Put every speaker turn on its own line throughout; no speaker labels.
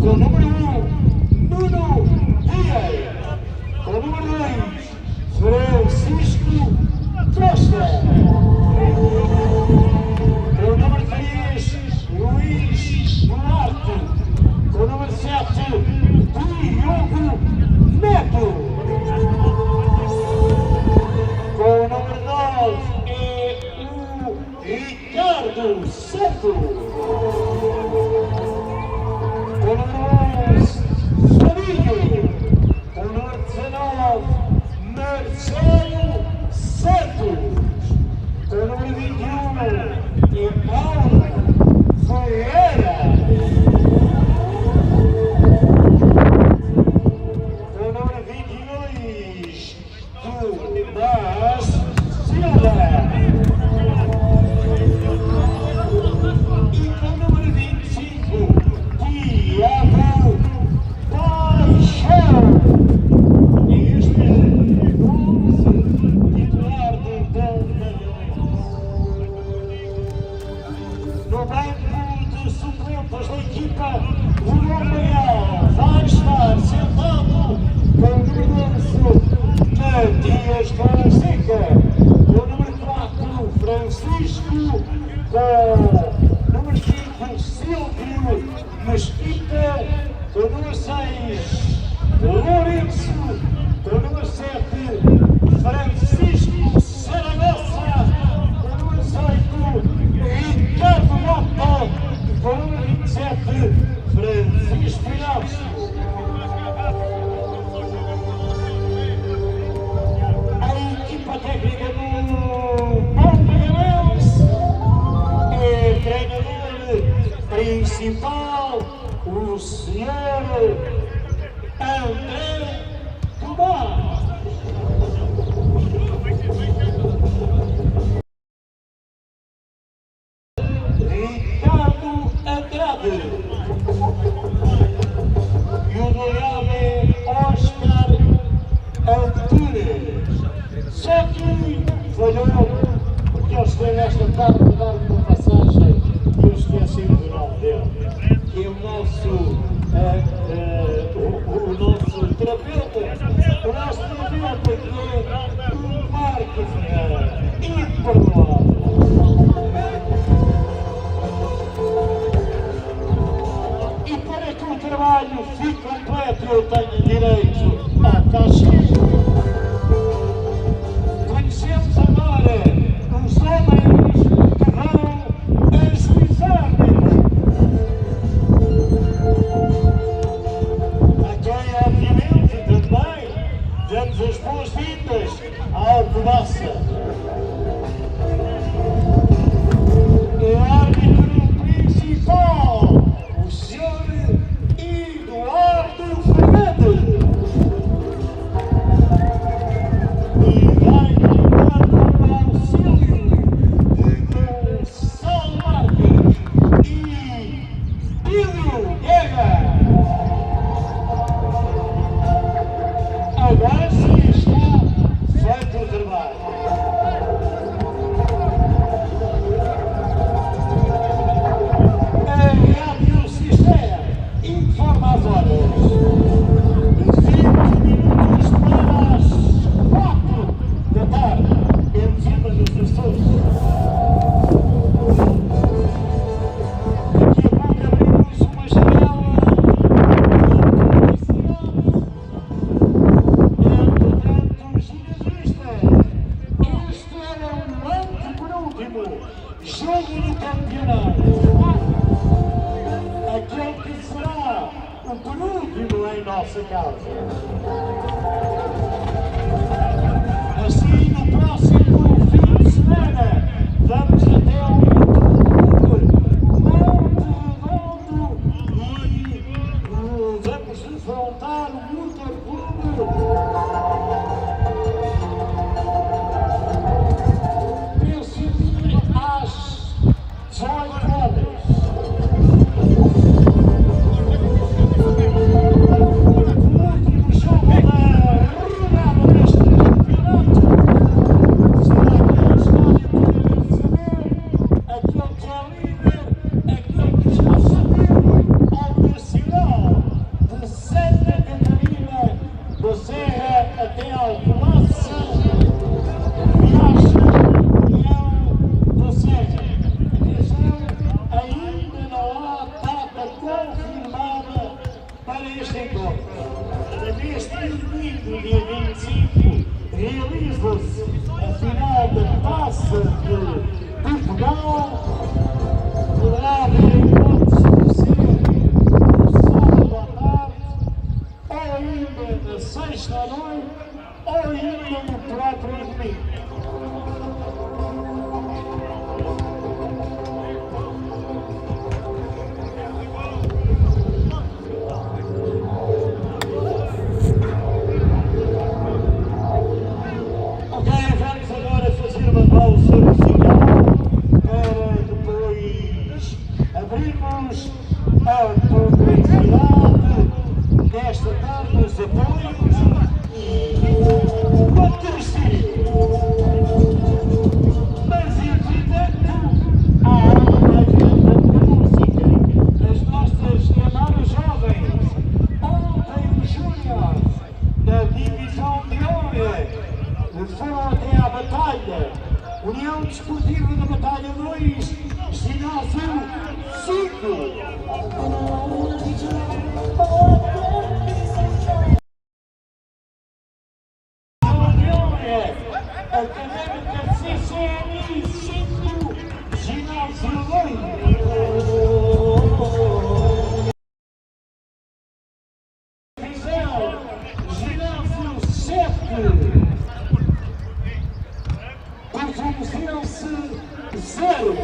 com o número 1, Nuno Dias, com o número 2, Francisco Costa, com o número 3, Luís Duarte, com o número 7, Diogo Neto, com o número 9 é o Ricardo Santos, com o número 11, Fabinho, com o número 19, Marcelo Santos, com o número 21, é Paulo Ferreira, com o número 22, Tomás Silva, e com o número 25, Tiago Paixão. Este é o 11 titular do Bombarralense. No banco de suplentes da equipa, o Bombarral vai estar sentado com o número 11, Matias Fonseca, com o número 4, Francisco, com o número 5, Silvio Mesquita, com o número 6, Lourenço, com o número 7, Francisco Saragossa, com o número 8, Ricardo Mota, e com o número 27, Francisco Inácio. A equipa técnica do Bombarralense é treinador principal, o senhor André Alcobaça. Ricardo Andrade. E o goleado é Oscar Antunes. Só que falhou, porque ele esteve esta tarde a dar uma passagem e eu esqueci do nome dele, que é o nosso terapeuta, que é o Marco Ferreira, imperdoável. E para que o trabalho fique completo, eu tenho direito à caixinha. Conhecemos agora os homens que vão ajuizar-nos. A quem, obviamente, também damos as boas-vindas à Alcobaça. O árbitro principal, o senhor Eduardo Fernandes. E vai contar com o auxílio de Gonçalo Marques e Pílio Guerra. Agora sim está feito o trabalho. A Rádio Sistema informa as horas. 20 minutos para as 4 da tarde, em cima dos Açores. Daqui a pouco abrimos uma janela de publicidade. Entretanto, ginasistas, este era o antepenúltimo jogo do campeonato. Aquele que será o penúltimo em nossa casa. Assim, no próximo fim de semana, vamos até ao Monte Redondo e vamos defrontar o Motor Clube. Penso que às 18 horas. Aquele que é líder, aquele que já subiu ao nacional. da Serra até Alcobaça, viagem União da Serra. Atenção, ainda não há data confirmada para este encontro. Neste domingo, dia 25, realiza-se a final da Taça de Portugal. Poderá haver hipótese de ser no sábado à tarde, ou ainda na sexta à noite, ou ainda no próprio domingo. Pausa musical para depois abrirmos a publicidade desta tarde, os apoios e patrocínio. Mas entretanto, há uma agenda de música. As nossas amadas jovens, ontem os júniores da divisão de Honra foram até à batalha. União Desportiva da Batalha 2, ginásio 5. Académica CCNI 5, ginásio 2. Ginásio 7. Bombarralense 0.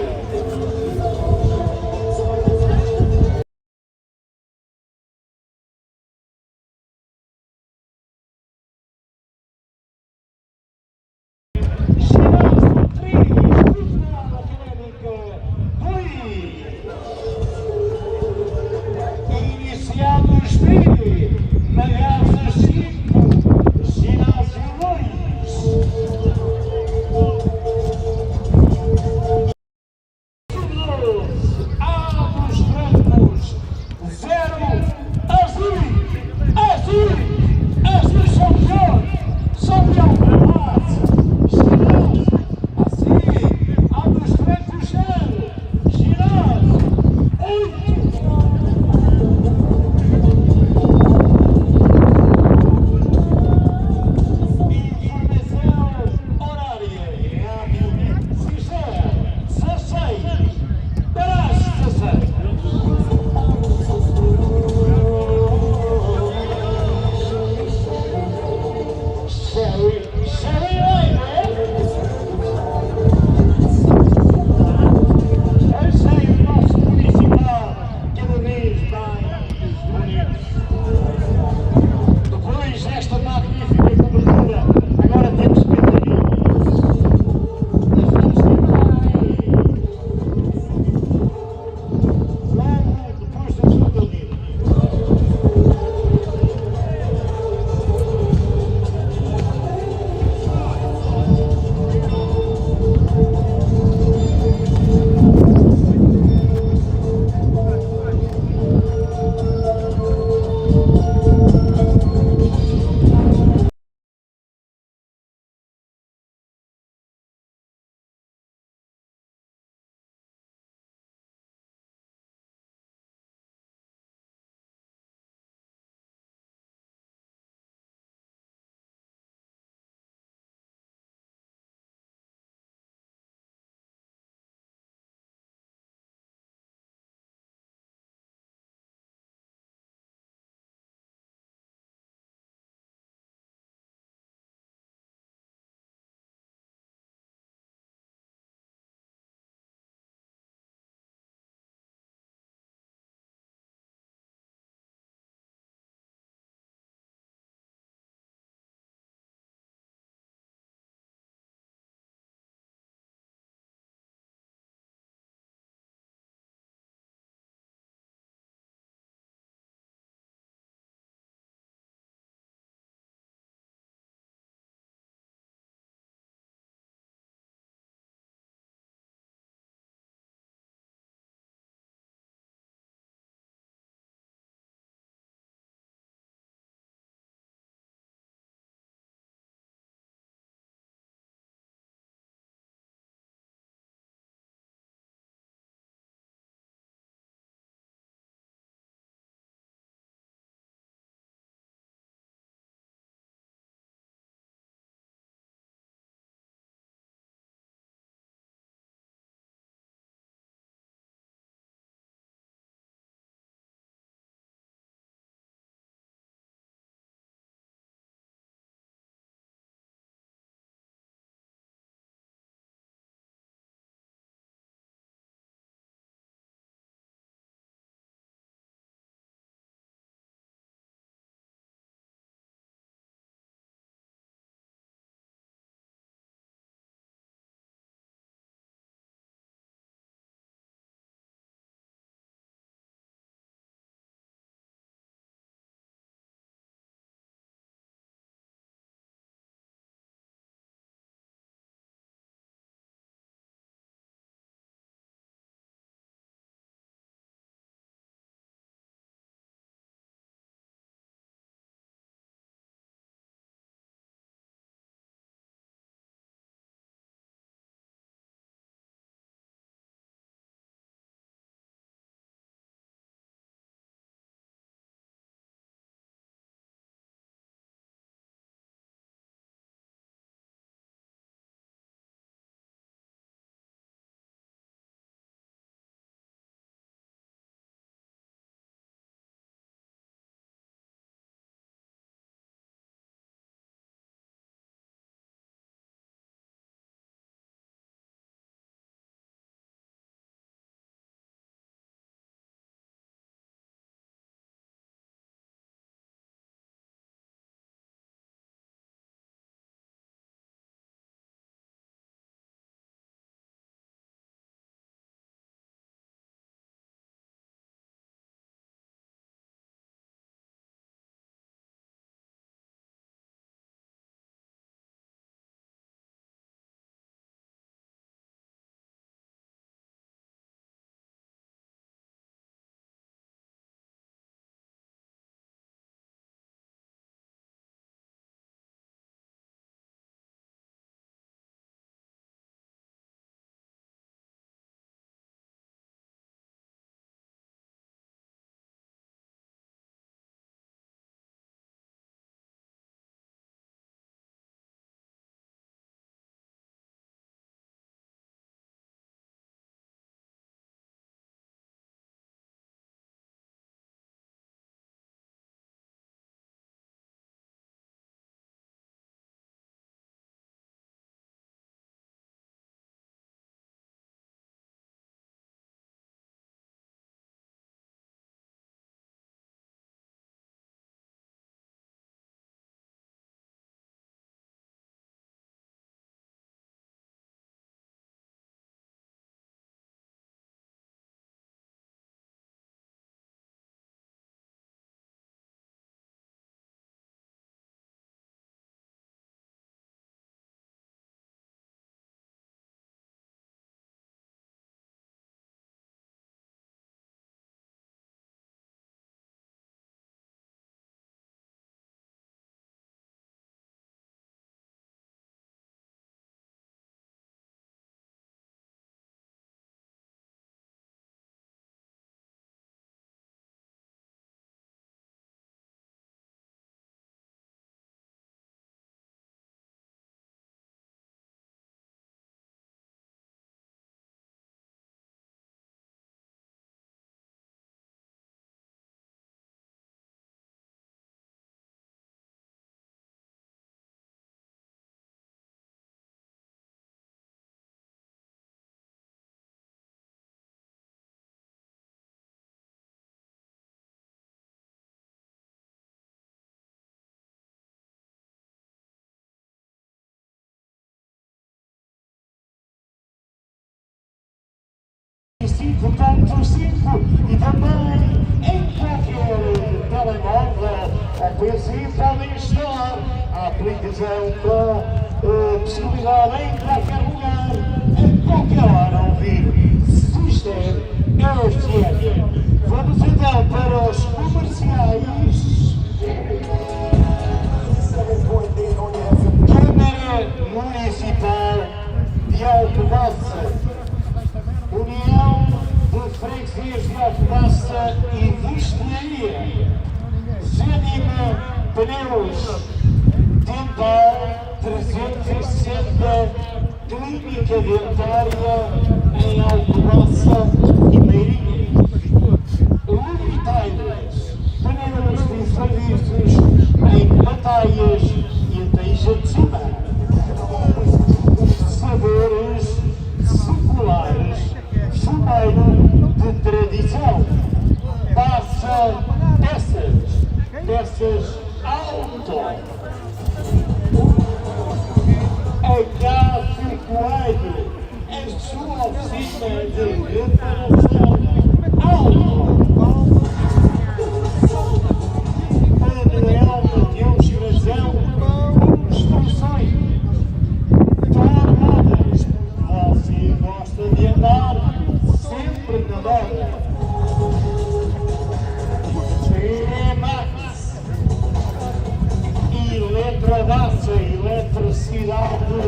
95.5 e também em qualquer telemóvel ou PC podem instalar a aplicação com possibilidade em qualquer lugar, a qualquer hora ouvir System AFLeiria. Vamos então para os comerciais. Câmara Municipal de Alcobaça, União de Freguesias de Alcobaça e Vistelaria, Gm28 Pneus Dental 360, Clínica Dentária em Alcobaça e Meirinha, Lumitaias, Pneus de Serviços em Batalhas e Teixa de Cima, Sabores Seculares, Chumeiro de Tradição, Passa Peças Auto, a Casa Coelho, a sua oficina de reparação auto. Manuel Mateus Frazão, instruções tornadas. Você gosta de andar sempre na borda. Max, Eletrobaça, eletricidade.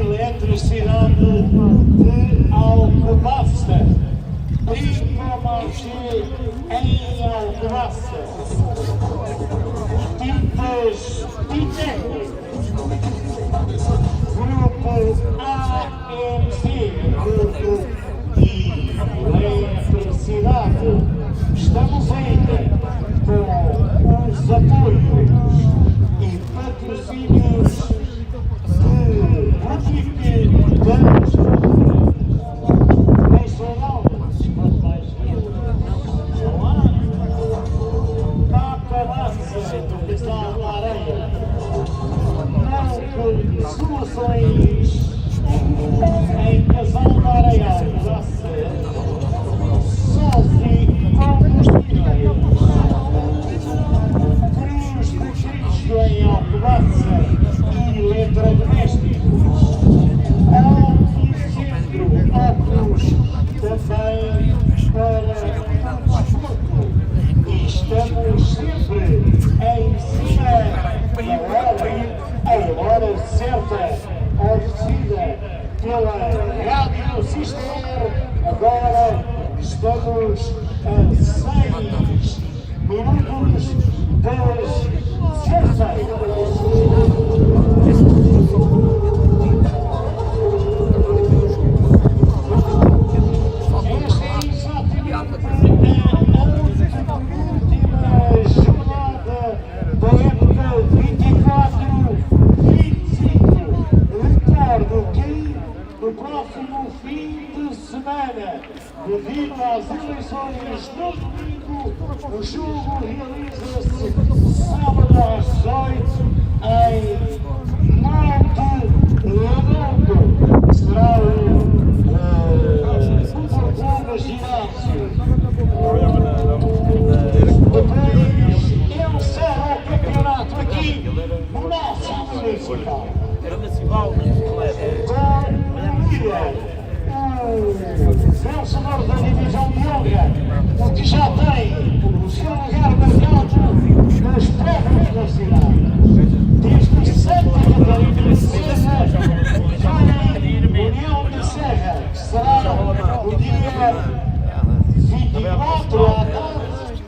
Eletricidade de Alcobaça. Bricomarché em Alcobaça. Tintas Pitec. Grupo AMC. Grupo e Eletricidade. Estamos ainda com os apoios e patrocínios de Boutique das Nacional. Soluções em Casal da Areia, Sofi Combustíveis, Cruz de Cristo em Alcobaça e Eletrodomésticos, Alticentro Óculos também para desporto. E estamos sempre em cima da hora. A hora certa, oferecida pela Rádio System. Agora estamos a 6 minutos das 16. Esta é exatamente a última jornada da época 24. Recordo que no próximo fim de semana, devido às eleições no domingo, o jogo realiza-se sábado às 18 em Monte Redondo. Será o Bombarralense ginásio. Depois encerra o campeonato aqui no nosso municipal.
Era municipal,
o vencedor da divisão de honra, o que já tem o seu lugar marcado nos prédios da cidade. Desde Santa Catarina de Serra, vem União de Serra, que será o dia 24 à tarde,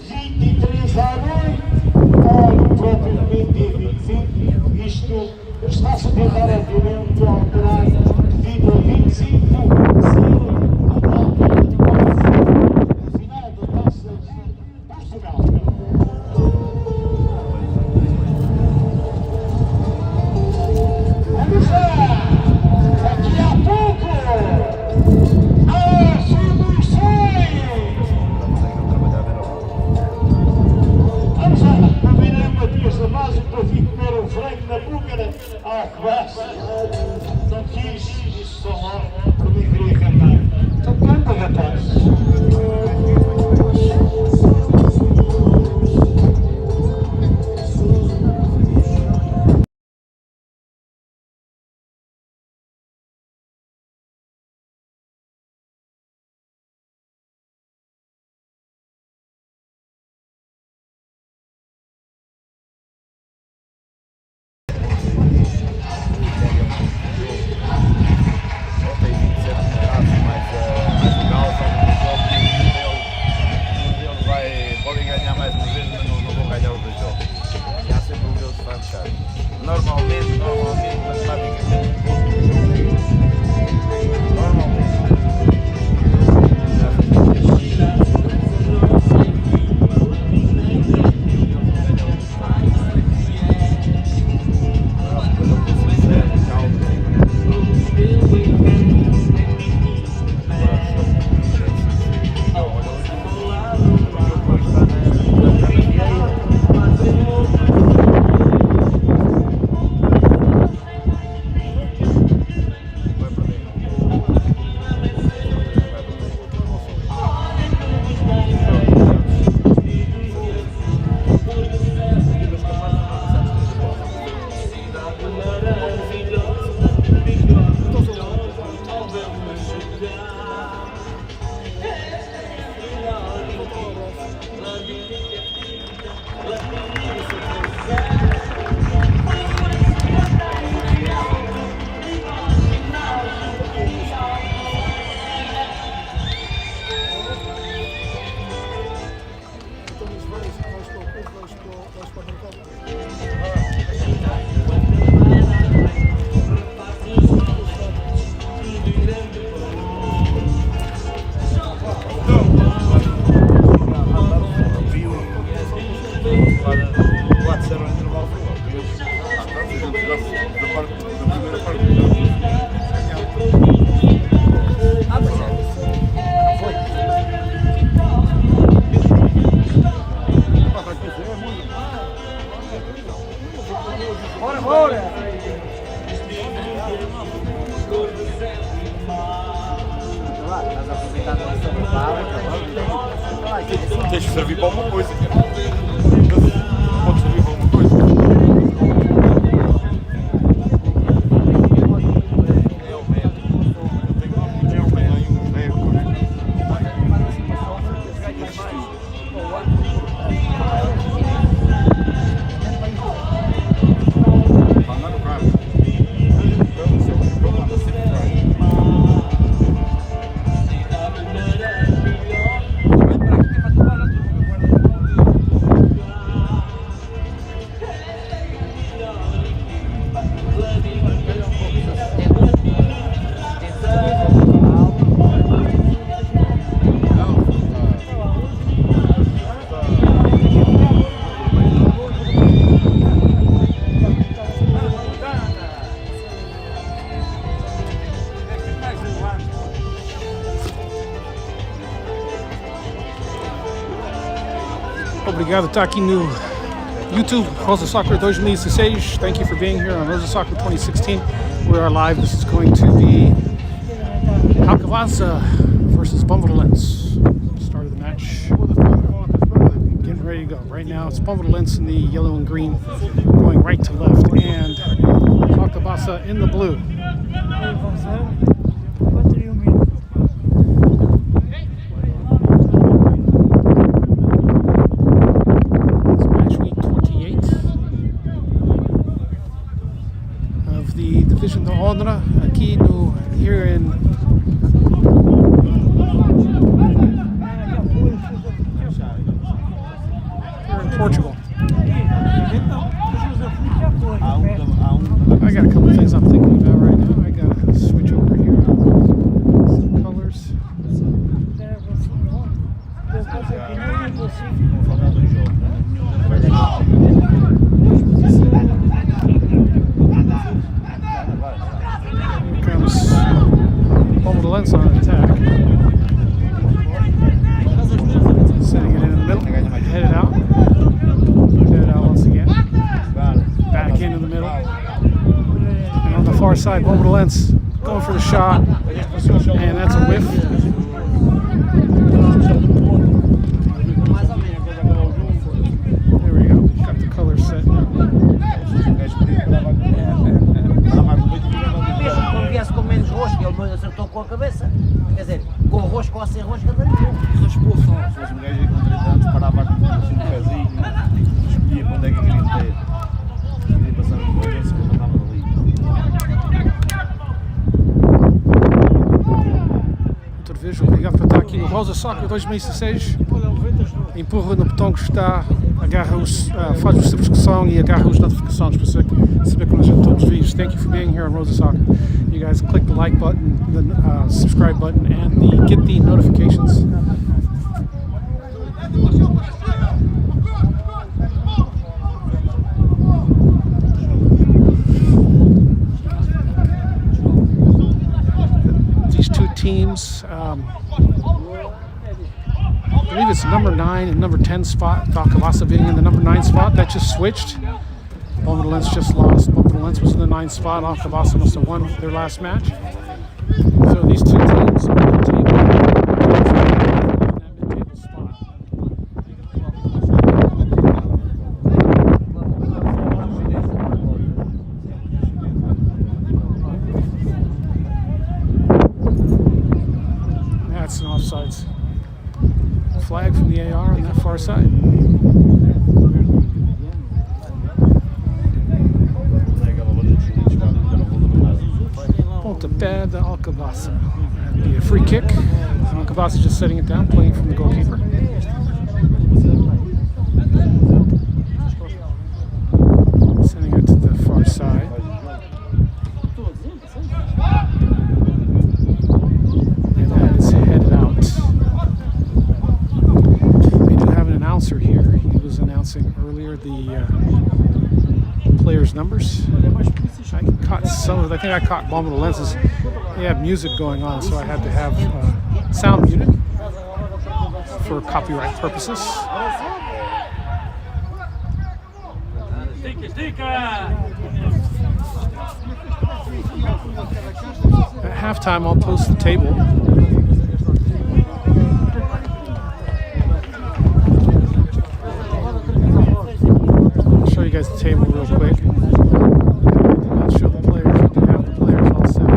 23 à noite, ou propriamente dia 25, isto está-se a tentar obviamente alterar devido a 25 ser a data de quase final da Taça de Portugal. Vamos lá! Daqui a pouco as soluções! Vamos lá! Combinei uma pieza básica para vir comer um frango na búlgara. Alcobaça, não quis, isso só lá,
Normalmente, matematicamente, normalmente.
Tens de servir para alguma coisa, cara. Pode servir para alguma coisa.
Obrigado, está aqui no YouTube, Rosa Soccer 2016. Thank you for being here on Rosa Soccer 2016. We are live. This is going to be Alcobaça versus Bombarralense. Start of the match. Getting ready to go. Right now it's Bombarralense in the yellow and green, going right to left, and Alcobaça in the blue. Division de Honra aqui no here in Portugal. I got a couple things I'm thinking about right now. I gotta switch over here. Some colors. Here comes Bombarralense on attack. Setting it in the middle. Headed out. Headed out once again. Back into the middle. And on the far side, Bombarralense going for the shot. And that's a whiff. There we go. Got the color set.
Com menos rosca, ele acertou com a cabeça. Quer dizer, com rosca ou sem rosca, não é.
Raspou só. Se fosse um gajo aí com 30 anos, parava assim no pezinho, escolhia para onde é que queria meter. Queria passar no meio, se mandava ali.
Outra vez, obrigado por estar aqui no Rosa Soccer 2016. empurra no botão que está, agarra os, faz a subscrição e agarra as notificações para saber quando a gente todos os vídeos. Thank you for being here on Rosa Soccer. You guys can click the like button, the subscribe button, and get the notifications. These two teams, I believe it's number 9 and number 10 spot. Alcobaça being in the number 9 spot. That just switched. Bombarralense just lost. Bombarralense was in the 9th spot. Alcobaça must have won their last match. So these two teams are in the table. Mid-table spot. That's an offsides flag from the AR on that far side. Pontapé de Alcobaça. That'd be a free kick. Alcobaça just setting it down, playing from the goalkeeper. Sending it to the far side. And that is headed out. We do have an announcer here. He was announcing earlier the players' numbers. I caught some of it. I think I caught Bombarralense's. They have music going on, so I had to have sound muted for copyright purposes. At halftime, I'll post the table. I'll show you guys the table real quick. Show the players. I do have the players all set.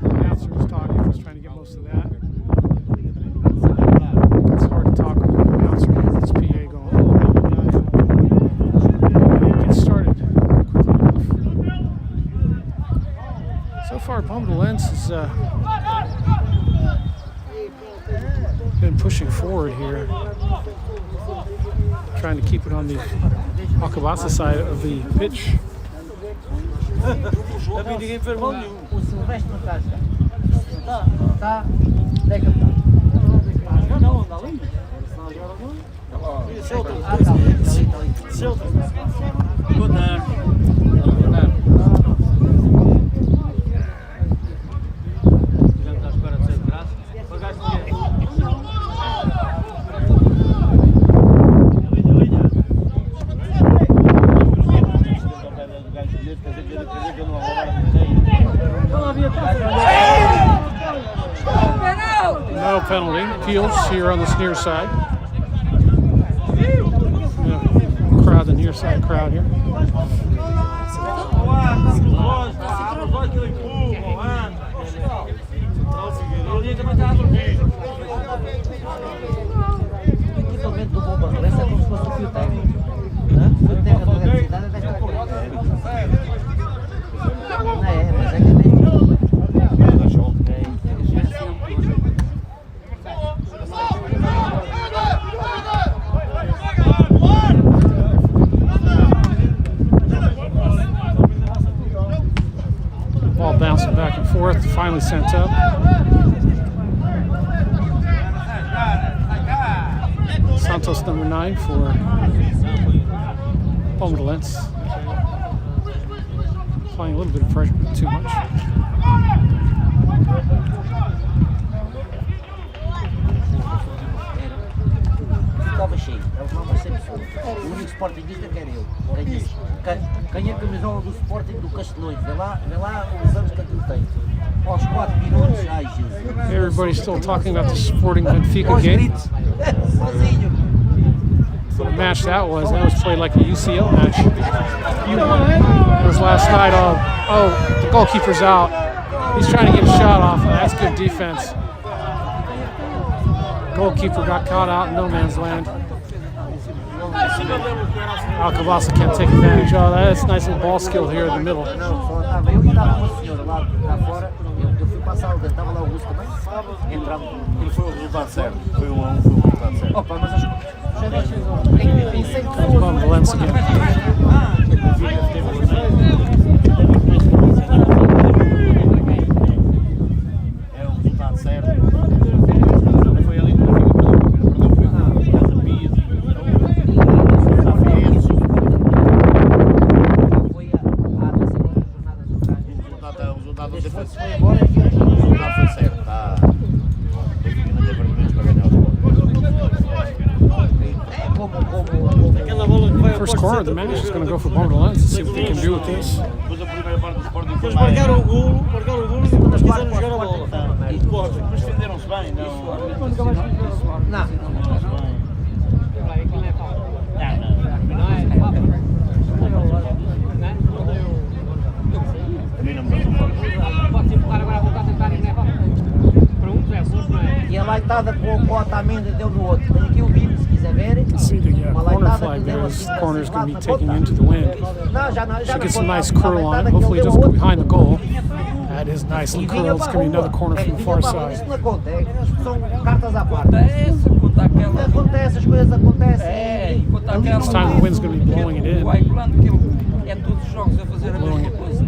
The announcer was talking. I was trying to get most of that. It's hard to talk with an announcer with this PA going. And get started quickly enough. So far, Bombarralense has been pushing forward here, trying to keep it on the Alcobaça side of the pitch.
O Silvestre não está a jogar. Está. Deca está. Não, anda ali. Boa tarde. Já está à espera de ser de graça. Pagaste dinheiro.
No penalty. Peels here on this near side. Crowd, the near side crowd here.
Equipamento do Bombarralense é como se fosse um fio técnico. O técnico da eletricidade deve estar correto. Não é, mas é que é mesmo.
Ball bouncing back and forth, finally sent up. Santos number 9 for Bombarralense. Applying a little bit of pressure, but too much.
Ficava cheio, eles não vão ser pessoas. O único sportinguista que era eu. Ganhei a camisola do Sporting do Castelões. Vê lá os anos que aquilo tem. Aos 4 minutos, ai Jesus.
Everybody's still talking about the Sporting Benfica
Aos
game.
gritos, sozinho.
What a match that was. That was played like a UCL match. It was last night. Oh, the goalkeeper's out. He's trying to get a shot off. That's good defense. Goalkeeper got caught out in no man's land. Alcobaça can't take advantage of that. That's a nice little ball skill here in the middle.
Não, só estava eu e estava uma senhora lá fora. Eu fui para sala, estava lá o Augusto também. Entramos.
E foi o resultado certo. Foi 1-1, foi o resultado certo.
Opa, mas em 100 pessoas.
Bombarralense again.
É o resultado certo. Não foi ali que o Benfica perdeu, foi a Casa Pia,
Foi há 2 jornadas atrás.
o resultado não foi
Foi embora e
o resultado foi certo. Tá. O Benfica não teve argumentos para ganhar o jogo.
First corner of the match is going to go for Bombarralense. See what they can do with this.
Depois a primeira parte do Sporting foi
Depois
mais.
marcaram o golo e depois quiseram jogar a bola. E corre.
Mas defenderam-se bem, não?
Não. E a laitada com a Otamendi deu no outro. Tem aqui o vídeo, se quiser ver.
See the
Uma
corner
laitada
flag
que
there.
deu
This
assim,
corner is going to be
assim,
taking
lá
into the wind.
Não, já
Should get some
na
nice
conta,
curl on
laitada
it.
que
Hopefully it
ele
doesn't
deu
go
outro.
behind the goal. That is nice and
E vinha
curled. It's
para a
going to be another
rua.
corner from the
Vinha
far
para a rua.
side.
Isto não acontece, são cartas à parte. Acontece, as coisas acontecem.
This time the wind's going to be blowing it in,
É todos os jogos a fazer a
blowing
mesma
it
coisa.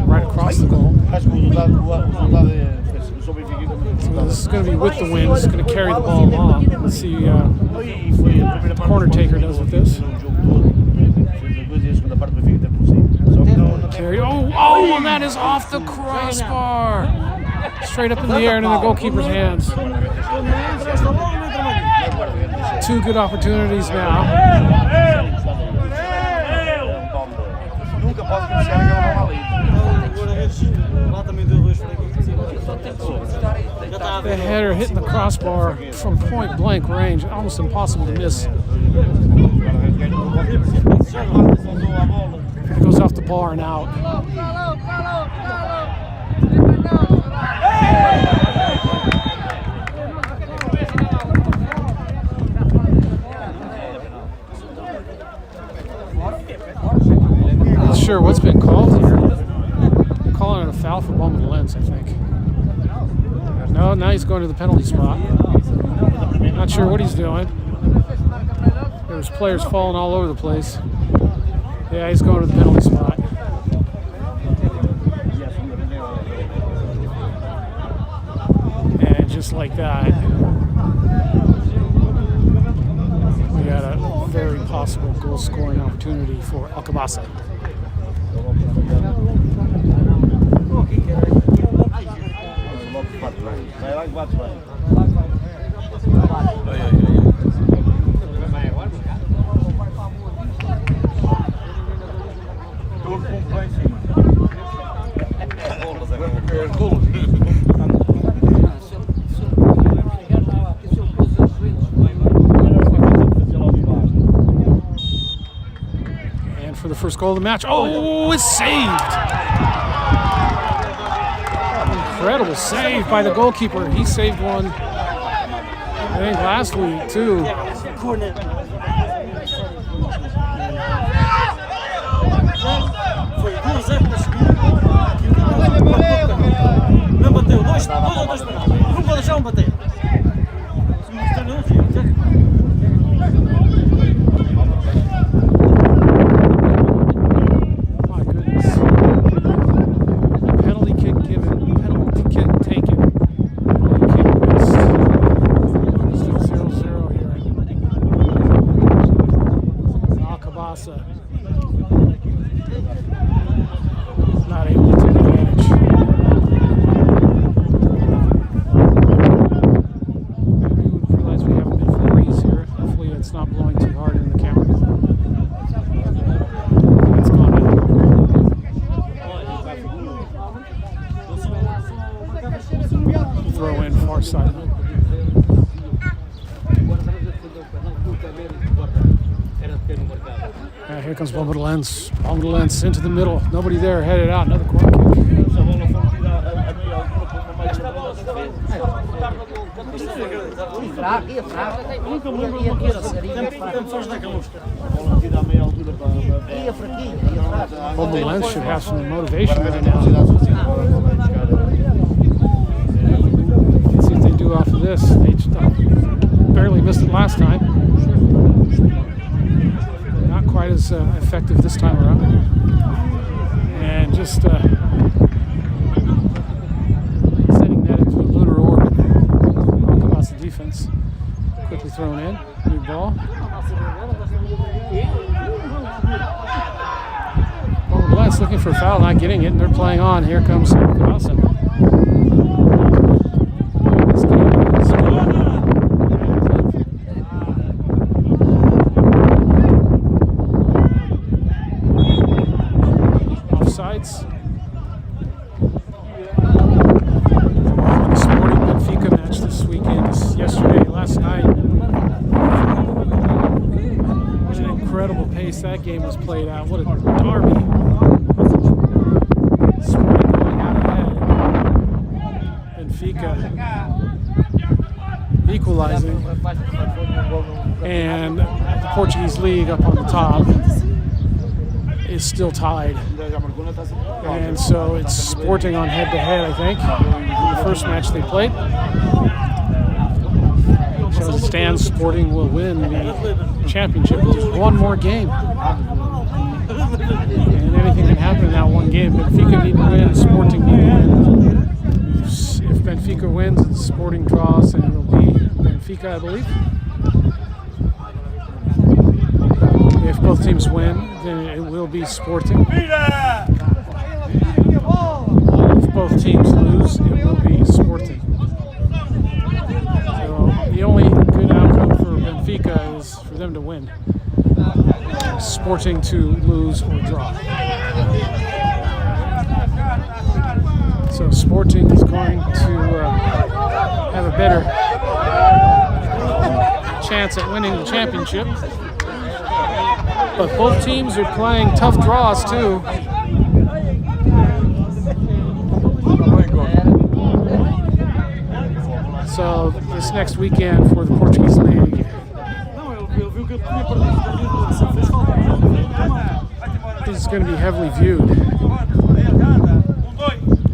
right across the goal.
Acho que o resultado é. Sou Benfica
So this is going to be with the wind. It's going to carry the ball along. Let's see
E foi a primeira parte.
corner taker does with this.
O jogo todo. Fez a coisa e a segunda parte do Benfica teve por cima. Só que não
Carry. Oh, and that is off the crossbar. Straight up in the air and in the goalkeeper's hands. Two good opportunities now.
Nunca pode conhecer aquela bola ali.
Lá também deu 2 fraquinhos. Já está a
The
ver.
header hitting the crossbar from point blank range. Almost impossible to miss. It goes off the bar and out. Not sure what's been called here. They're calling it a foul for Bombarralense, I think. No, now he's going to the penalty spot. Not sure what he's doing. There's players falling all over the place. Yeah, he's going to the penalty spot. And just like that, we got a very possible goal scoring opportunity for Alcobaça.
Vai lá que bate bem. Todo com o pé em cima.
And for the first goal of the match, oh, it's saved! Incredible save by the goalkeeper. He saved one, I think, last week, too.
Foi 2-0 para seguir. Não bateu. 2 ou 2 para não pode deixar bater.
My goodness. Penalty kick given, penalty kick taken, penalty kick missed. Still 0-0 here. Alcobaça not able to take advantage. I do realize we have a bit of a breeze here. Hopefully it's not blowing too hard in the camera. It's gone out. Throw in far side. Here comes Bombarralense. Bombarralense into the middle. Nobody there. Headed out. Another corner kick.
Fraco, ia fraco. Ia fraquinho, ia fraco.
Bombarralense should have some motivation right now. this. They barely missed it last time. Not quite as effective this time around. And just sending that into a lunar orbit. Alcobaça defense. Quickly thrown in. New ball. Bombarralense looking for a foul, not getting it, and they're playing on. Here comes Alcobaça. This game is offsides. The Sporting Benfica match this weekend, yesterday, last night. What an incredible pace that game was played out. What a derby. Sporting going out ahead. Benfica equalizing. And the Portuguese league up on the top is still tied. And so it's Sporting on head-to-head, I think. The first match they played. So as it stands, Sporting will win the championship. There's one more game. And anything can happen in that one game. Benfica need to win, Sporting need to win. If Benfica wins and Sporting draws, then it will be Benfica, I believe. If both teams win, then it will be Sporting. If both teams lose, it will be Sporting. So the only good outcome for Benfica is for them to win. Sporting to lose or draw. So Sporting is going to have a better chance at winning the championship. But both teams are playing tough draws too. So this next weekend for the Portuguese league is going to be heavily viewed.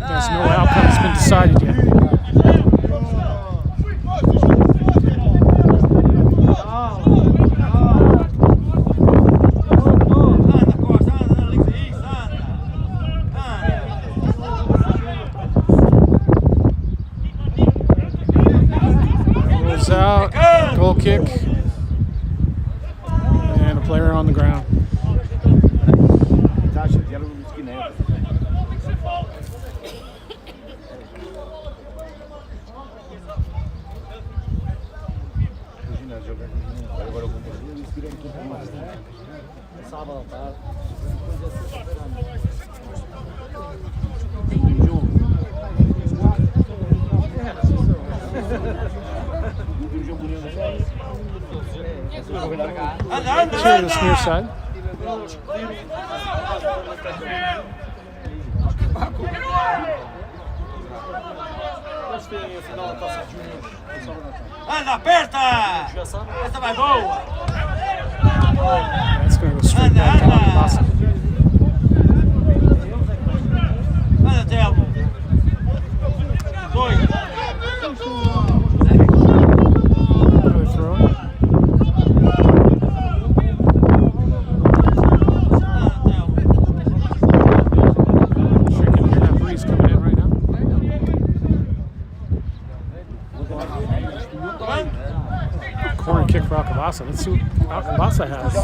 There's no outcome that's been decided yet. Rolls out, goal kick, and a player on the ground. Here to this near side.
Anda, aperta! Essa vai boa!
That's going to go straight back to Alcobaça.
Anda, Telmo! Dois!
Another throw. Sure you can hear that breeze coming in right now. Corner kick for Alcobaça. Let's see what Alcobaça has.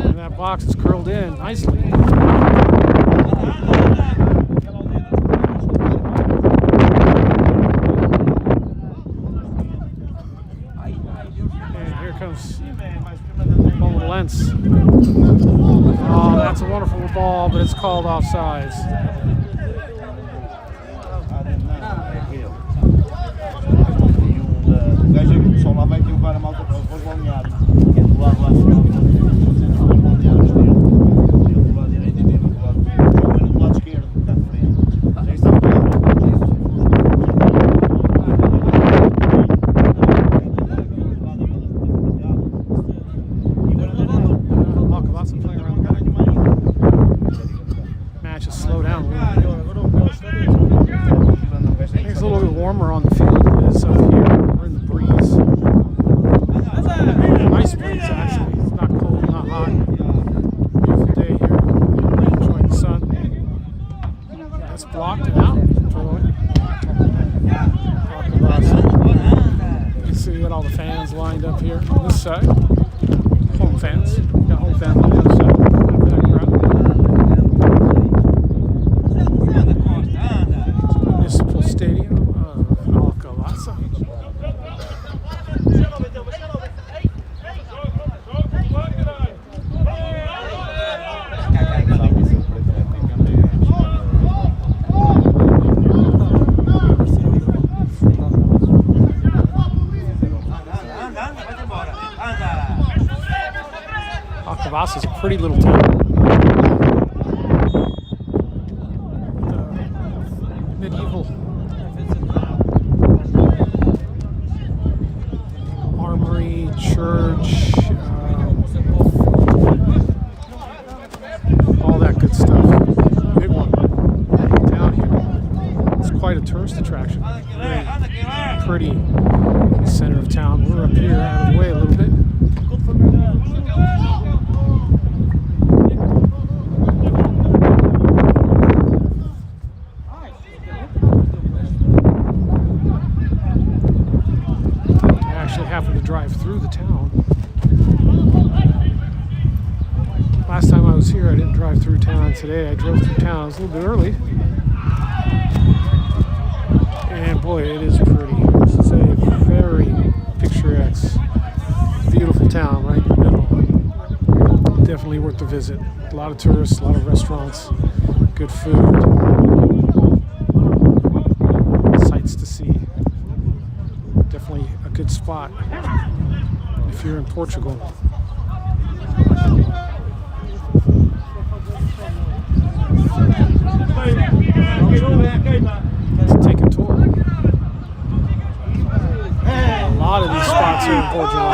And that box is curled in nicely. And here comes Bombarralense. Oh, that's a wonderful ball, but it's called offsides.
O gajo só lá vai ter levar a malta para os balneários. Do lado lá final, os balneários dele.
blocked it out. You can see we got all the fans lined up here on this side. Home fans. Got home fans on the other side. Municipal Stadium of Alcobaça. Alcobaça is a pretty little town. Medieval armory, church, all that good stuff. Big one down here. It's quite a tourist attraction. Very pretty in the center of town. We're up here out of the way a little bit. Happened to drive through the town. Last time I was here, I didn't drive through town. Today, I drove through town. It was a little bit early. And boy, it is pretty. This is a very picturesque, beautiful town right in the middle. Definitely worth the visit. A lot of tourists, a lot of restaurants, good food, sights to see. Definitely a good spot if you're in Portugal. Let's take a tour. A lot of these spots are in Portugal.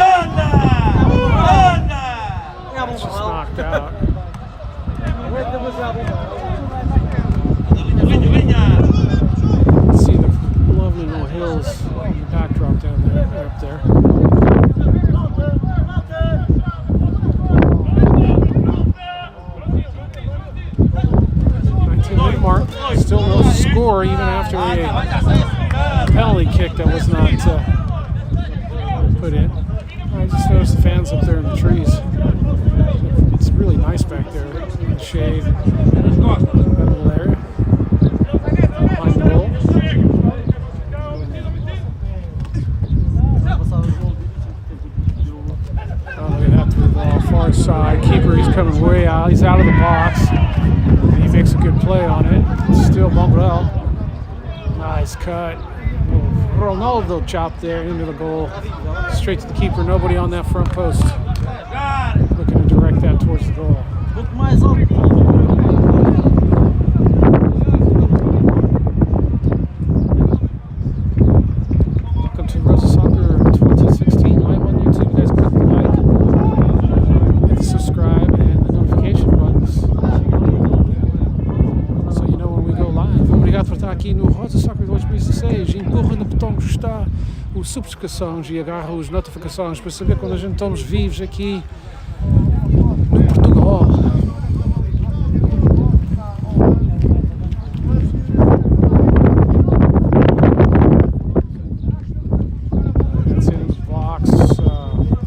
It's just knocked out. See the lovely little hills in the backdrop down there, up there. 19-minute mark. Still no score even after a penalty kick that was not put in. I just noticed the fans up there in the trees. It's really nice back there in the shade. That little area behind the goal. Oh, look at that through the ball, far side. Keeper, he's coming way out. He's out of the box. And he makes a good play on it. Still Bombarralense. Nice cut. Ronaldo chopped there into the goal. Straight to the keeper. Nobody on that front post. Looking to direct that towards the goal. Welcome to Rosa Soccer 2016 live on YouTube. You guys click the like, hit the subscribe, and the notification buttons so you know when we go live. Obrigado por estar aqui no Rosa Soccer 2016. Empurra no botão gostar, o subscrições e agarra as notificações para saber quando a gente estamos vivos aqui no Portugal. That's in his box.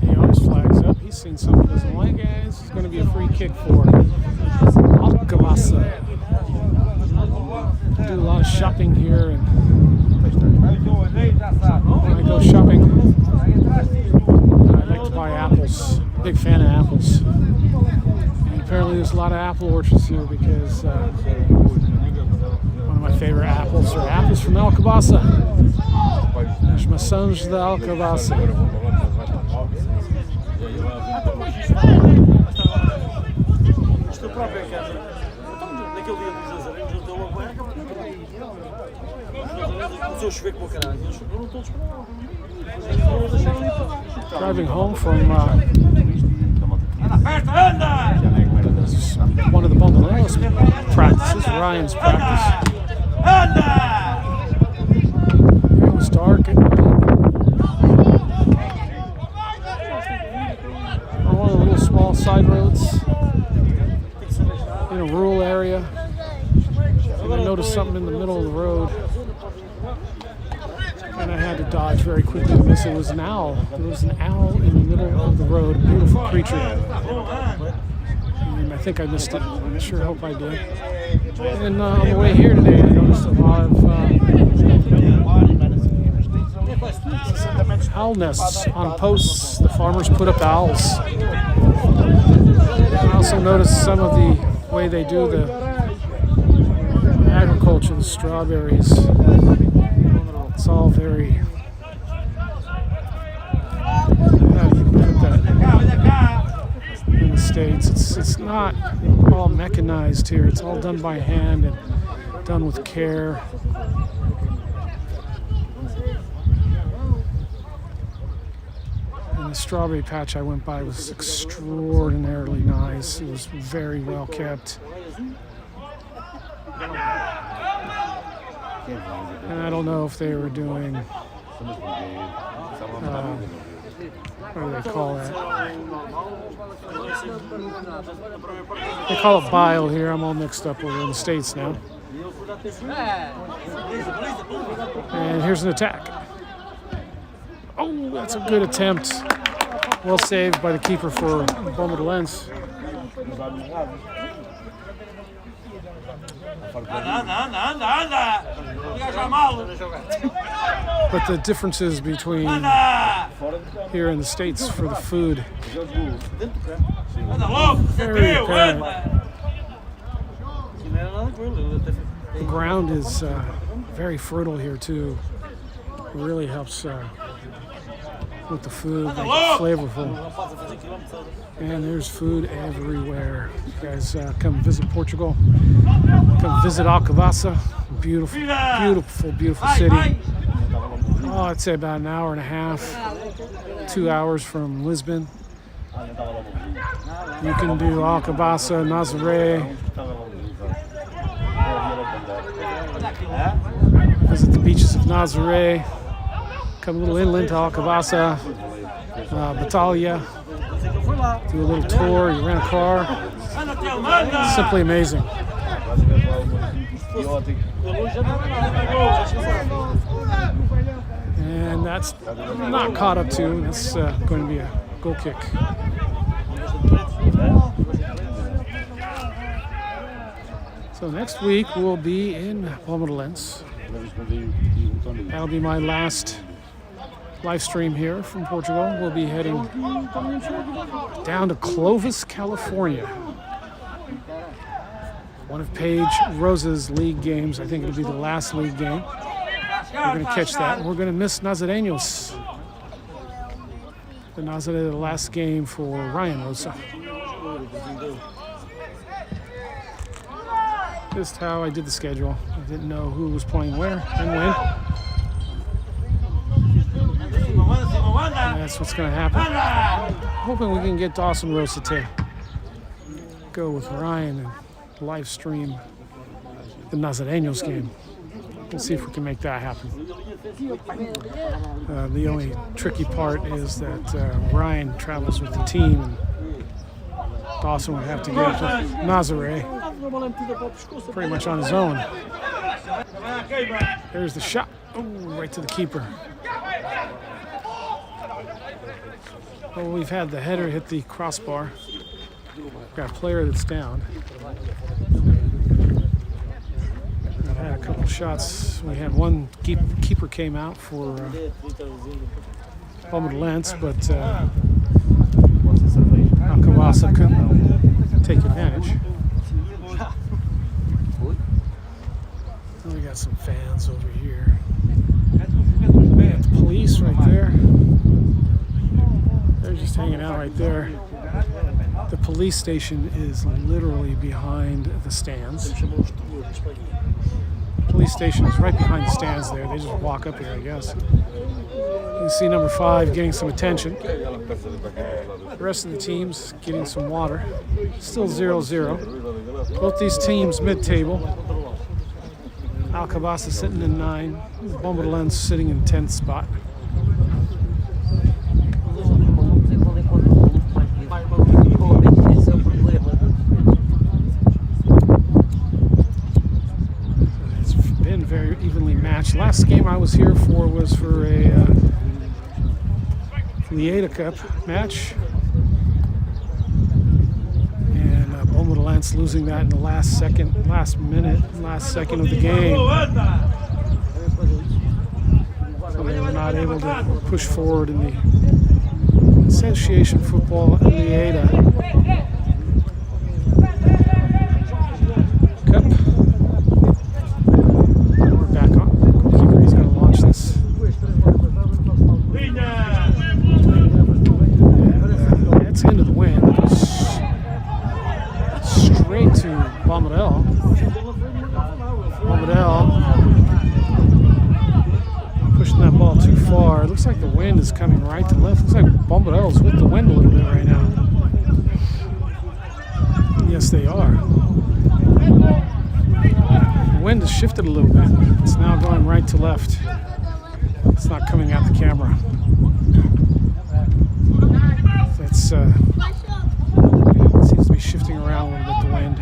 He always flags up. He's seen something he doesn't like, guys. It's going to be a free kick for Alcobaça. Do a lot of shopping here, and when I go shopping, I like to buy apples. Big fan of apples. And apparently there's a lot of apple orchards here because one of my favorite apples are apples from Alcobaça. As maçãs da Alcobaça. Driving home from one of the Bombarralense practices, Ryan's practice. It was dark at night. On one of the little small side roads in a rural area. and I noticed something in the middle of the road, and I had to dodge very quickly to miss. It was an owl. There was an owl in the middle of the road, a beautiful creature. And I think I missed it. I sure hope I did. And on the way here today, I noticed a lot of owl nests on posts. The farmers put up owls. I also noticed some of the way they do the agriculture, the strawberries. It's all very, how do you put that in the States? It's not all mechanized here. It's all done by hand and done with care. And the strawberry patch I went by was extraordinarily nice. It was very well kept. And I don't know if they were doing, what do they call that? They call it bile here. I'm all mixed up over in the States now. And here's an attack. Oh, that's a good attempt. Well saved by the keeper for Bombarralense. But the differences between here in the States for the food, very apparent. The ground is very fertile here too. It really helps with the food, make it flavorful. And there's food everywhere. You guys come visit Portugal. Come visit Alcobaça. Beautiful, beautiful, beautiful city. Oh, I'd say about an hour and a half, 2 hours from Lisbon. You can do Alcobaça, Nazaré. Visit the beaches of Nazaré. Come a little inland to Alcobaça, Batalha. Do a little tour, you rent a car. Simply amazing. And that's not caught up to. That's going to be a goal kick. So next week we'll be in Bombarralense. That'll be my last live stream here from Portugal. We'll be heading down to Clovis, California. One of Paige Rosa's league games. I think it'll be the last league game. We're going to catch that. We're going to miss Nazareños. The Nazaré, the last game for Ryan Rosa. Just how I did the schedule. I didn't know who was playing where and when. And that's what's going to happen. Hoping we can get Dawson Rosa to go with Ryan and live stream the Nazareños game. We'll see if we can make that happen. The only tricky part is that Ryan travels with the team and Dawson would have to get to Nazaré pretty much on his own. There's the shot. Oh, right to the keeper. Well, we've had the header hit the crossbar. We've got a player that's down. We've had a couple shots. We had one keeper came out for Bombarralense, but Alcobaça couldn't take advantage. And we got some fans over here. We got the police right there. They're just hanging out right there. The police station is literally behind the stands. The police station is right behind the stands there. They just walk up here, I guess. You can see number 5 getting some attention. The rest of the teams getting some water. Still 0-0. Both these teams mid-table. Alcobaça sitting in 9. Bombarralense sitting in 10th spot. evenly matched. Last game I was here for was for a AFLeiria Cup match. And Bombarralense losing that in the last second of the game. So they were not able to push forward in the Association Football AFLeiria Cup. We're back on. Goalkeeper, he's going to launch this. And it's into the wind. Straight to Bombarralense. Pushing that ball too far. It looks like the wind is coming right to left. Looks like Bombarralense with the wind a little bit right now. Yes, they are. The wind has shifted a little bit. It's now going right to left. It's not coming at the camera. It's seems to be shifting around a little bit, the wind.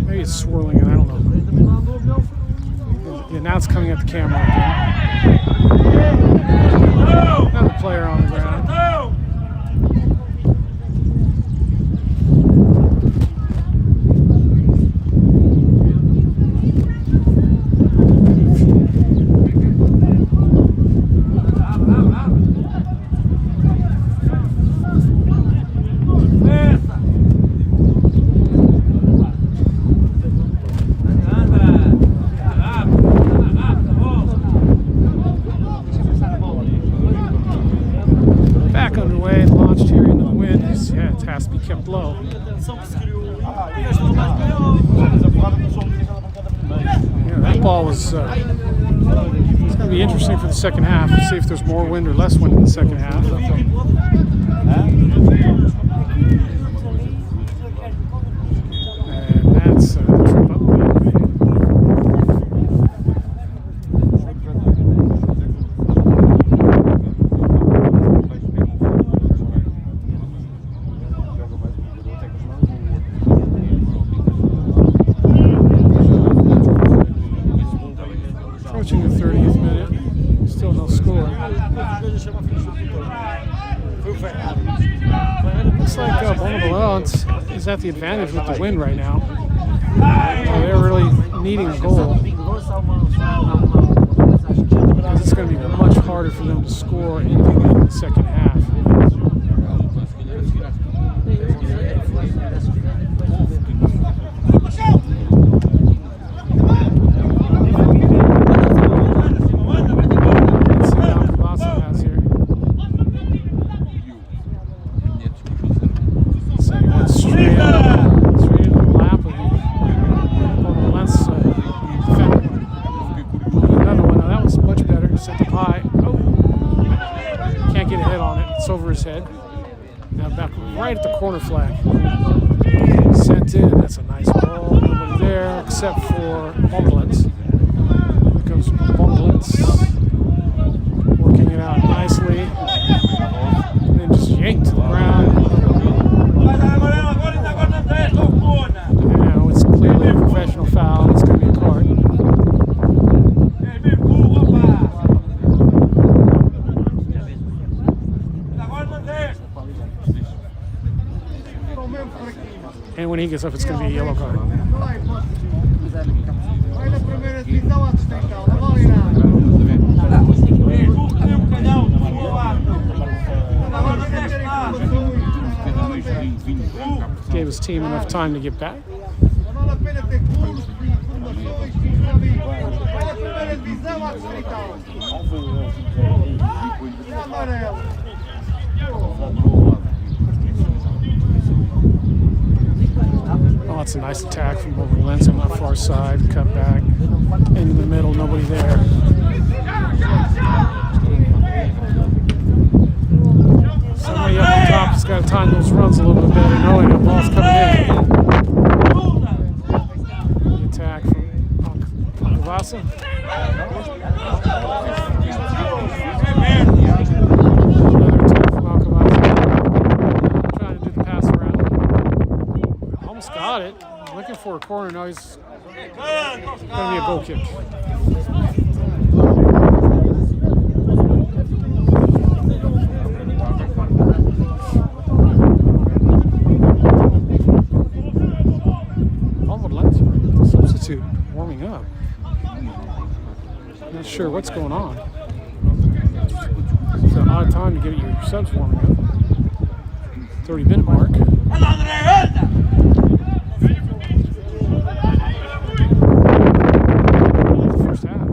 Maybe it's swirling and I don't know. Yeah, now it's coming at the camera again. Another player on the ground. Has to be kept low. Yeah, that ball was it's going to be interesting for the second half. Let's see if there's more wind or less wind in the second half. And that's a trip up. Approaching the 30th minute, still no score. Looks like Bombarralense is at the advantage with the wind right now. They're really needing a goal. Because it's going to be much harder for them to score in the second half. Over his head. Now back right at the corner flag. Sent in. That's a nice ball. Nobody there except for Bombarralense. Here comes Bombarralense. Working it out nicely. And then just yanked to the ground. Now it's clearly a professional foul. It's going to be a card. And when he gets up, it's going to be a yellow card. Gave his team enough time to get back. Oh, that's a nice attack from Bombarralense on that far side. Cut back into the middle, nobody there. Somebody up on top has got to time those runs a little bit better, knowing the ball's coming in. The attack from Alcobaça. Another attack from Alcobaça. Trying to do the pass around. Almost got it. Looking for a corner. No, he's Gonna be a goal kick. Bombarralense, substitute, warming up. Not sure what's going on. It's an odd time to get your subs warming up. 30-minute mark. First half.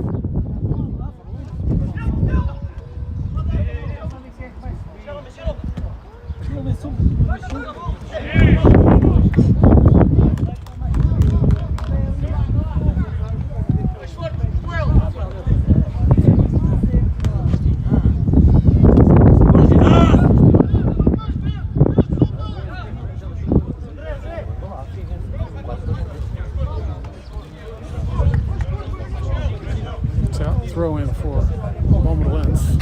Throw in for Bombarralense.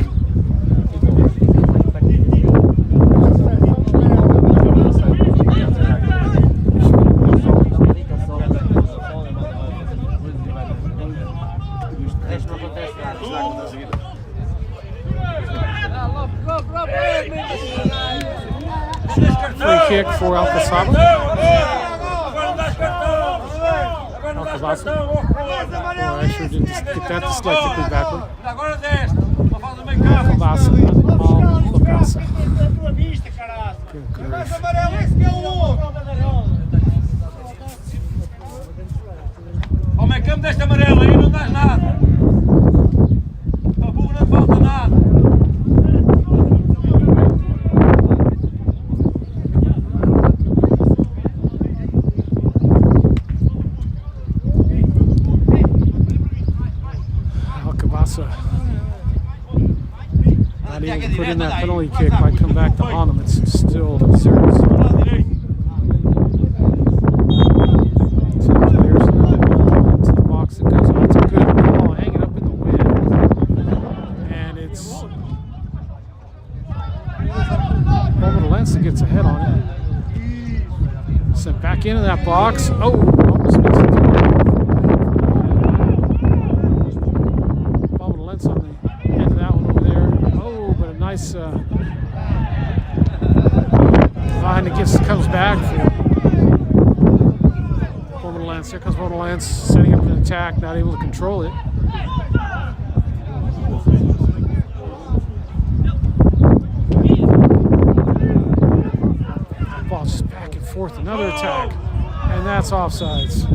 Free kick for Alcobaça. Alcobaça. Oh, I sure didn't get that dyslectically backward. Alcobaça. Alcobaça. Good grief.
Ao meio campo desta amarela aí não dás nada. Para burro não falta nada.
Not able to put in that penalty kick, might come back to haunt him. It's still 0-0. Two players into the box that goes on. It's a good ball hanging up in the wind. And it's Bombarralense that gets ahead on it. Sent back into that box. Oh, almost missed it. Bombarralense on the end of that one over there. Oh, but a nice line that comes back for Bombarralense. Here comes Bombarralense setting up an attack, not able to control it. Ball just back and forth, another attack, and that's offsides.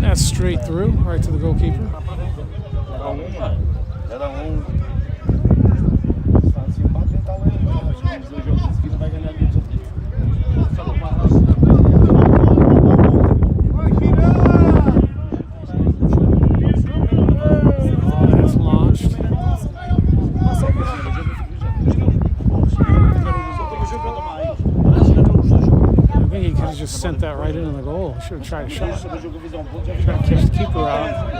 That's straight through, right to the goalkeeper. That's launched. I think he could have just sent that right into the goal. Should have tried a shot. Try to catch the keeper out.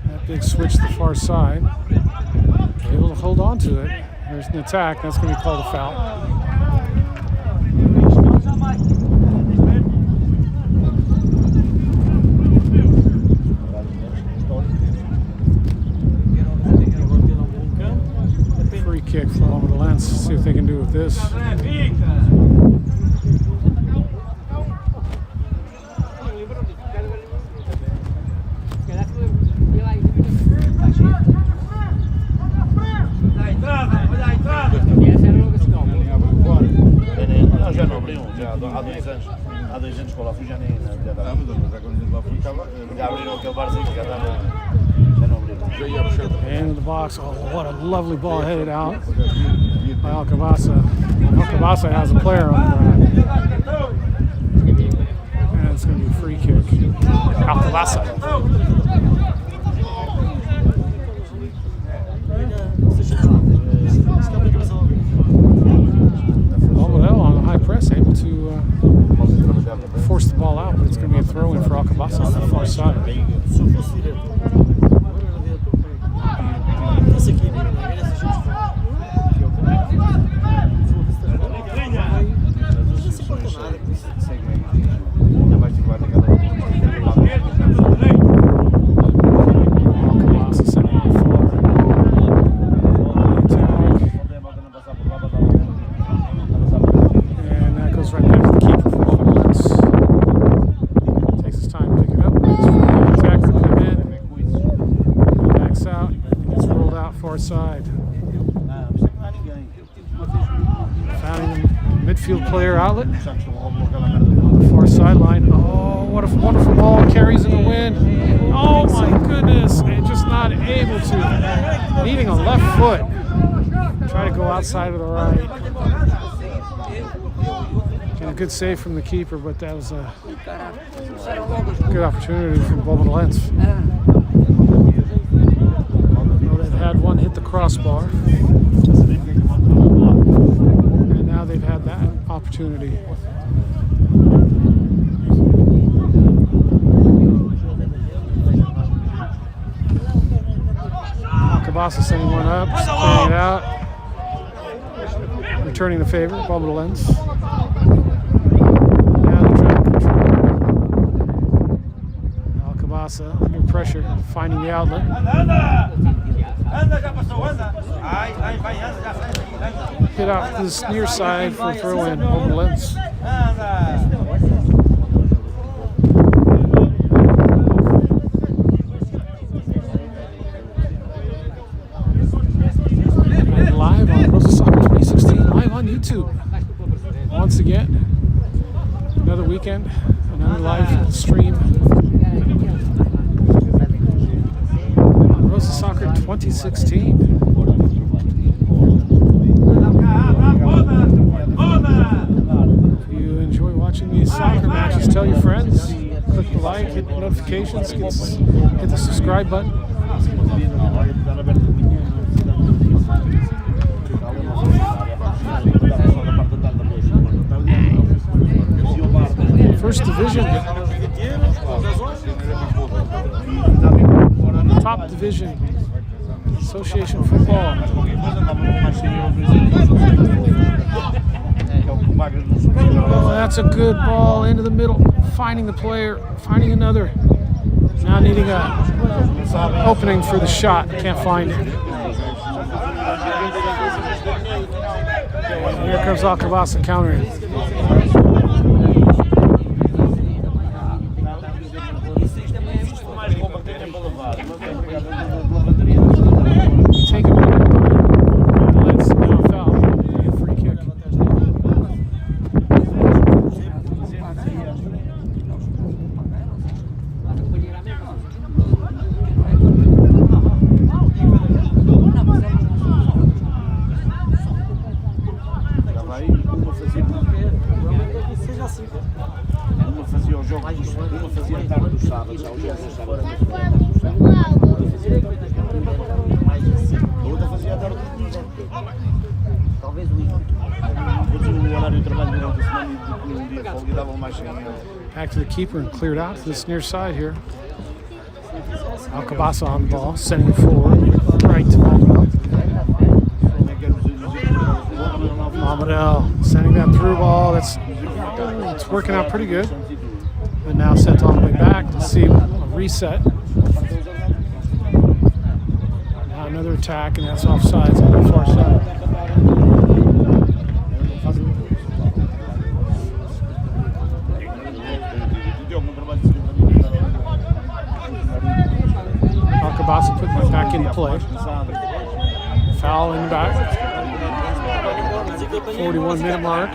That big switch to the far side. Able to hold on to it. There's an attack. That's going to be called a foul. Free kick for Bombarralense. See what they can do with this.
Já não abriu, já há 2 anos. Há 2 anos que eu lá fui, já nem já abriram aquele barzinho, já não abriram.
And into the box. Oh, what a lovely ball headed out by Alcobaça. Alcobaça has a player on the ground. And it's going to be a free kick. Alcobaça. Bombarralense on the high press, able to force the ball out, but it's going to be a throw-in for Alcobaça on the far side. Alcobaça sending it forward. And that goes right back to the keeper for Bombarralense. Takes his time to pick it up. Waits for the attack to come in. Backs out. Gets rolled out far side. Finding the midfield player outlet. On the far sideline. Oh, what a wonderful ball. Carries in the wind. Oh my goodness. And just not able to. Needing a left foot. Try to go outside with the right. And a good save from the keeper, but that was a good opportunity from Bombarralense. Well, they've had one hit the crossbar. And now they've had that opportunity. Alcobaça sending one up, clearing it out. Returning the favor, Bombarralense. Now they're trying to control. Alcobaça under pressure, finding the outlet. Hit out to this near side for a throw-in, Bombarralense. Live on Rosa Soccer 2016, live on YouTube. Once again, another weekend, another live stream. Rosa Soccer 2016. If you enjoy watching these soccer matches, tell your friends. Click the like, hit the notifications, hit the subscribe button. First division, top division, association football. Oh, that's a good ball into the middle, finding the player, finding another. Now needing a opening for the shot, can't find it. And here comes Alcobaça countering. Taken by Let's now foul. A free kick.
Uma fazia o jogo, uma fazia a tarde dos sábados, ao jogo dos sábados. A outra fazia a tarde dos domingos.
Talvez o Igor.
O horário de trabalho durante a semana e um dia folga e davam mais 100 euros.
Back to the keeper and cleared out to this near side here. Alcobaça on the ball, sending it forward, right to Bombarralense. Bombarralense sending that through ball. It's working out pretty good. And now sent all the way back to see a reset. Now another attack, and that's offsides on the far side. Alcobaça putting it back into play. Foul in the back. 41-minute mark.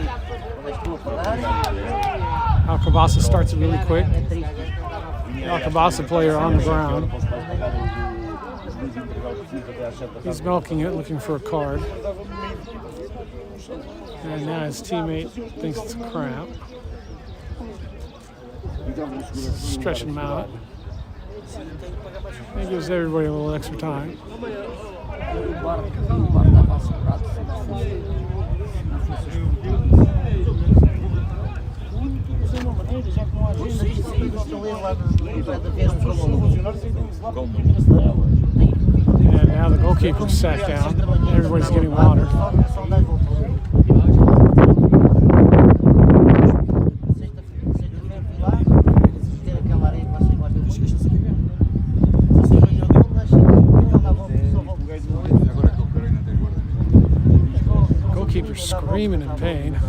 Alcobaça starts it really quick. The Alcobaça player on the ground. He's milking it, looking for a card. And now his teammate thinks it's a cramp. Stretching him out. It gives everybody a little extra time. And now the goalkeeper's sat down. Everybody's getting water. Goalkeeper's screaming in pain.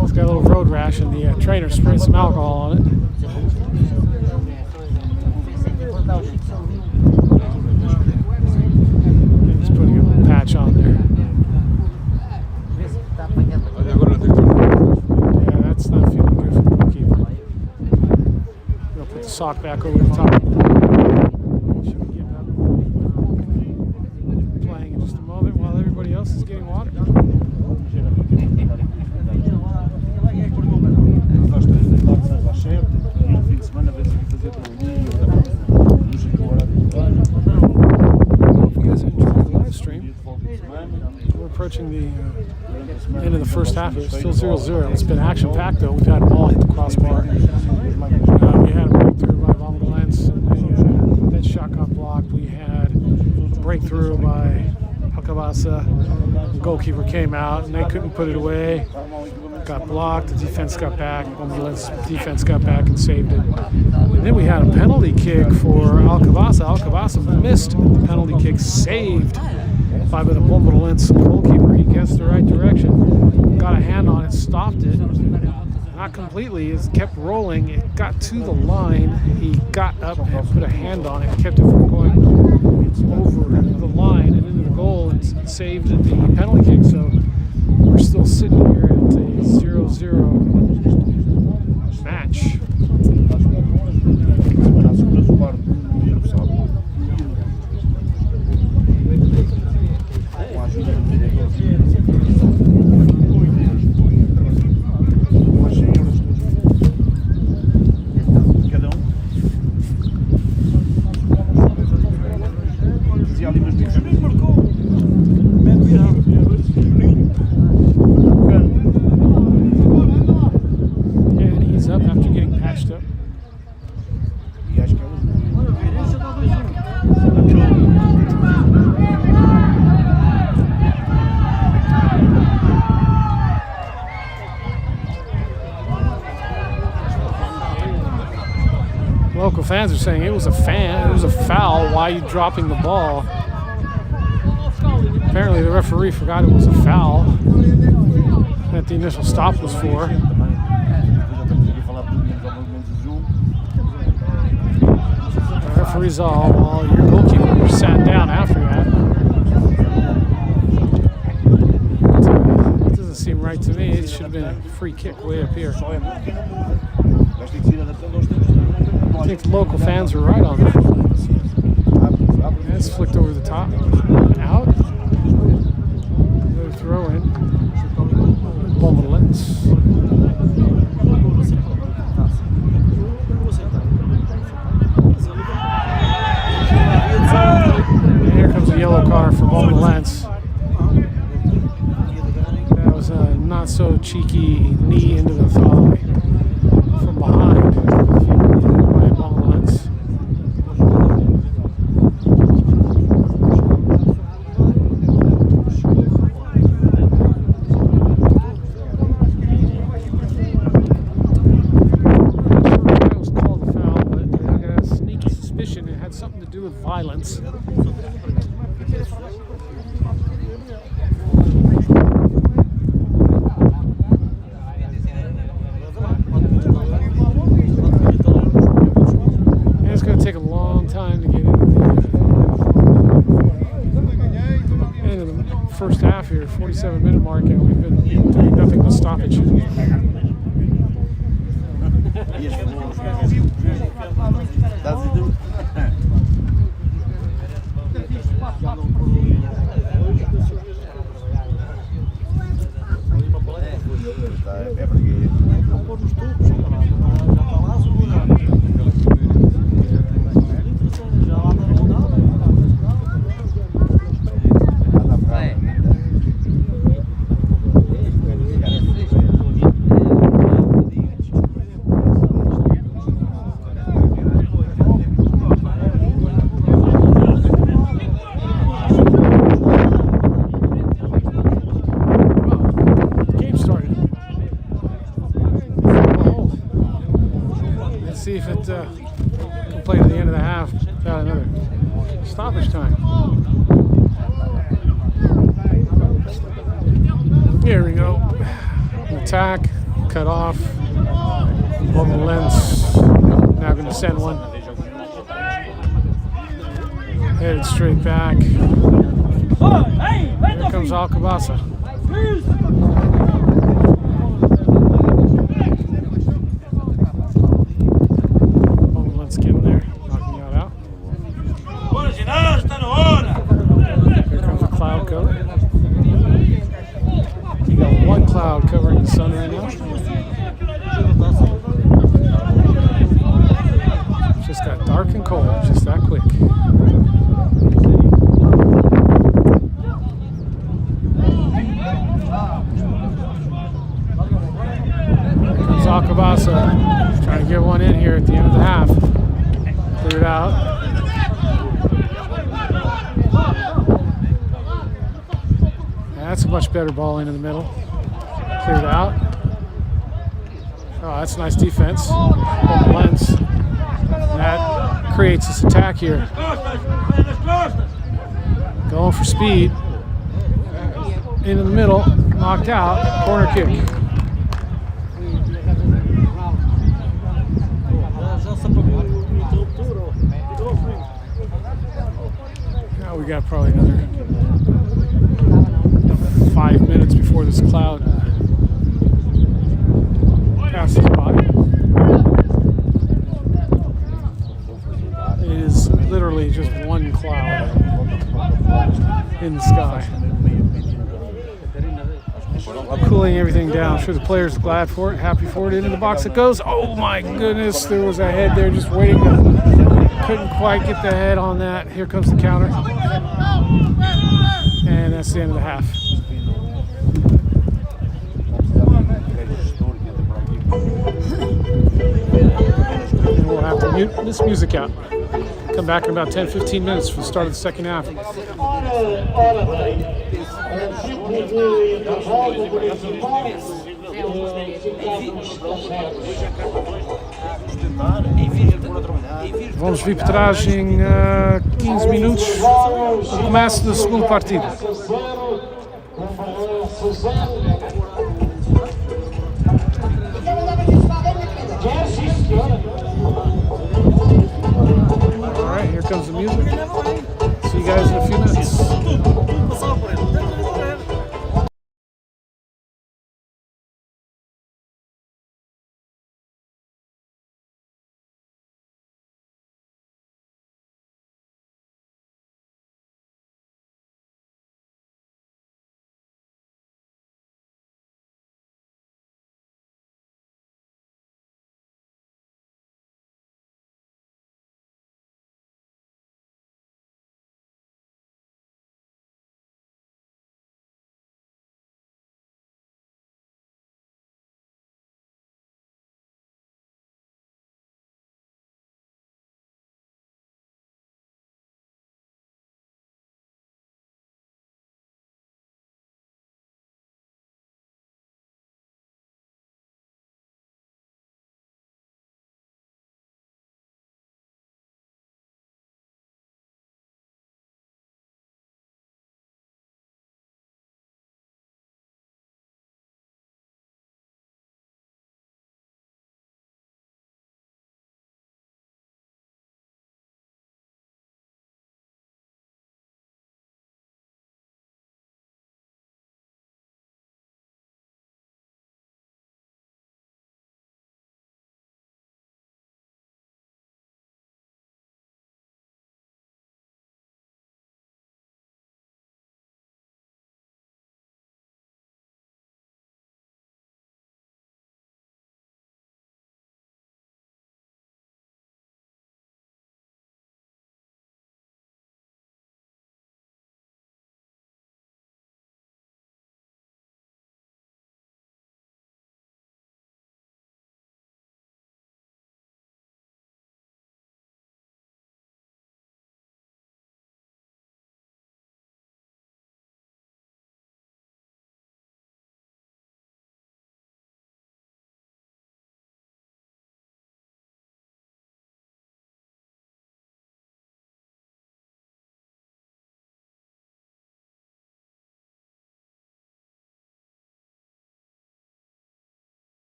He's got a little road rash, and the trainer sprayed some alcohol on it. And he's putting a little patch on there. Yeah, that's not feeling good for the goalkeeper. We'll put the sock back over the top. Should we give up? Playing in just a moment while everybody else is getting water. We're approaching the end of the first half. It's still 0-0. It's been action-packed, though. We've had a ball hit the crossbar. We had a breakthrough by Bombarralense, and that shot got blocked. We had a breakthrough by Alcobaça. The goalkeeper came out, and they couldn't put it away. Got blocked. The defense got back. Bombarralense defense got back and saved it. And then we had a penalty kick for Alcobaça. Alcobaça missed the penalty kick, saved by the Bombarralense goalkeeper. He guessed the right direction, got a hand on it, stopped it. Not completely, it kept rolling. It got to the line. He got up and put a hand on it, kept it from going over the line and into the goal, and saved the penalty kick. So we're still sitting here at a 0-0 match. And he's up after getting patched up. Local fans are saying it was a foul. Why are you dropping the ball? Apparently the referee forgot it was a foul that the initial stop was for. The referee's all, well, your goalkeeper sat down after that. It doesn't seem right to me. It should have been a free kick way up here. I think the local fans were right on that. It's flicked over the top. Out. Another throw in. Bombarralense. And here comes a yellow card for Bombarralense. That was a not so cheeky knee into the thigh from behind. Violence. And it's going to take a long time to get into the end of the first half here, 47-minute mark, and we've been doing nothing but stoppage.
E as flores, dás tudo. É freguês.
Não pôr nos tubos, já está lá a segurar. Já lá não dá.
Game started. Let's see if it can play to the end of the half without another stoppage time. Here we go. Attack, cut off. Bombarralense now going to send one. Headed straight back. Here comes Alcobaça. Bombarralense getting there, knocking that out. Here comes a cloud cover. You got one cloud covering the sun right now. It's just got dark and cold, just that quick. Here comes Alcobaça, trying to get one in here at the end of the half. Cleared out. That's a much better ball into the middle. Cleared out. Oh, that's nice defense. Lens. That creates this attack here. Going for speed. Into the middle. Knocked out. Corner kick. Now we got probably another 5 minutes before this cloud passes by. It is literally just one cloud in the sky. Cooling everything down. I'm sure the players are glad for it, happy for it. Into the box it goes. Oh my goodness, there was a head there just waiting. Couldn't quite get the head on that. Here comes the counter. And that's the end of the half. And we'll have to mute this music out. Come back in about 10-15 minutes for the start of the second half.
Ora bem, sempre de intervalo municipal,
Vamos vir para trás em 15 minutos. O começo do segundo partido. All right, here comes the music. See you guys in a few minutes.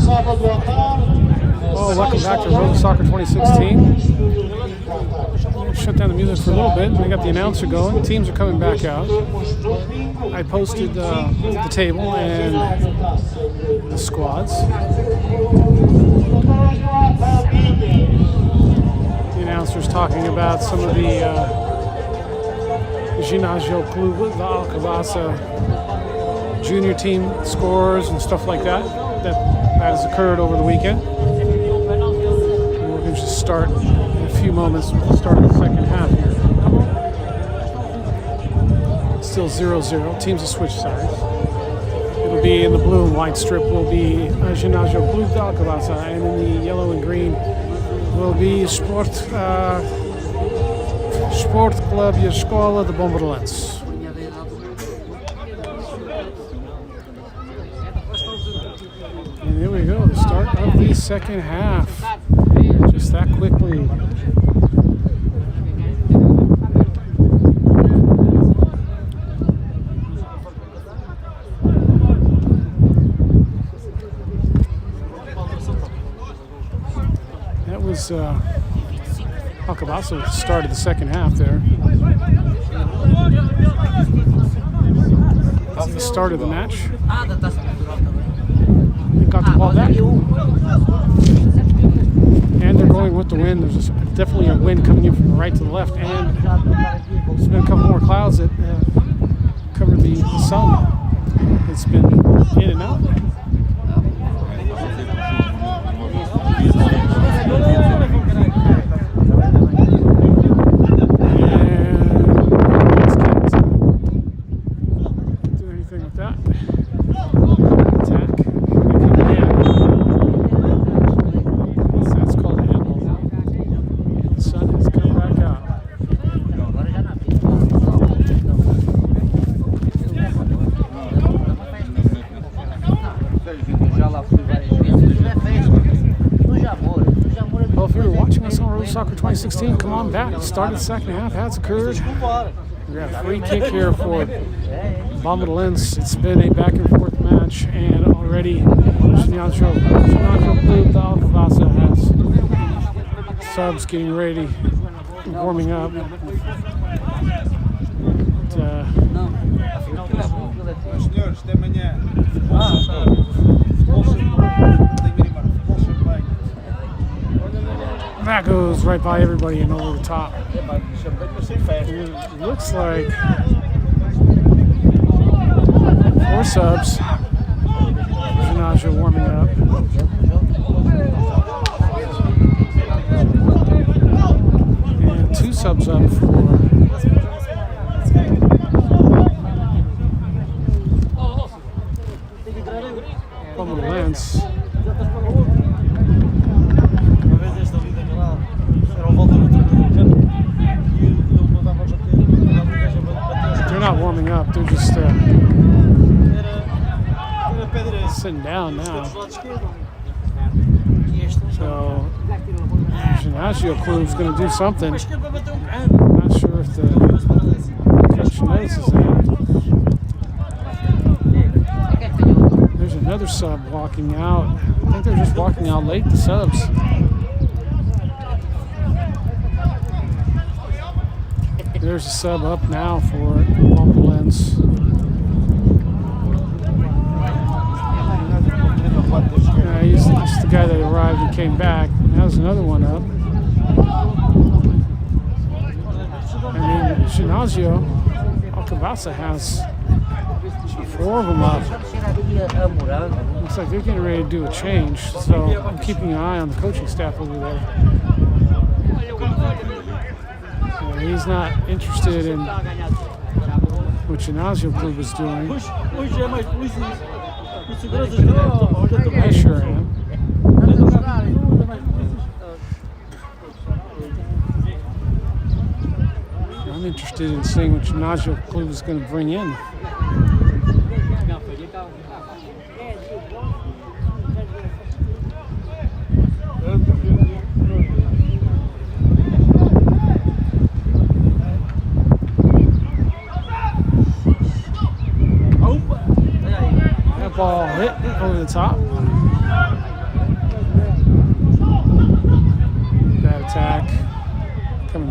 sábado à tarde.
Well, welcome back to Road Soccer 2016. Shut down the music for a little bit. We got the announcer going. Teams are coming back out. I posted the table and the squads. The announcer's talking about some of the Gm28, the Alcobaça junior team scores and stuff like that has occurred over the weekend. And we're going to just start in a few moments with the start of the second half here. Still 0-0. Teams have switched sides. It'll be in the blue and white strip will be Gm28 de Alcobaça, and in the yellow and green will be Sport Club e Escola de Bombarralense. And here we go, the start of the second half. Just that quickly. That was Alcobaça at the start of the second half there. That's the start of the match. They got the ball back. And they're going with the wind. There's definitely a wind coming in from the right to the left. And there's been a couple more clouds that cover the sun. It's been in and out. Soccer 2016, come on back. Start of the second half has occurred. We got a free kick here for Bombarralense. It's been a back and forth match, and already Gm28 de Alcobaça has subs getting ready, warming up. That goes right by everybody and over the top. It looks like 4 subs. Gm28 warming up. And 2 subs up for Bombarralense. They're not warming up, they're just sitting down now. So Gm28 Club's going to do something. I'm not sure if the coach notices that. There's another sub walking out. I think they're just walking out late, the subs. There's a sub up now for Bombarralense. He's the guy that arrived and came back. Now there's another one up. I mean, Gm28 Alcobaça has 4 of them up. Looks like they're getting ready to do a change, so I'm keeping an eye on the coaching staff over there. He's not interested in what Gm28 Club is doing. I sure am. I'm interested in seeing what Gm28 Club is going to bring in. Ball hit over the top.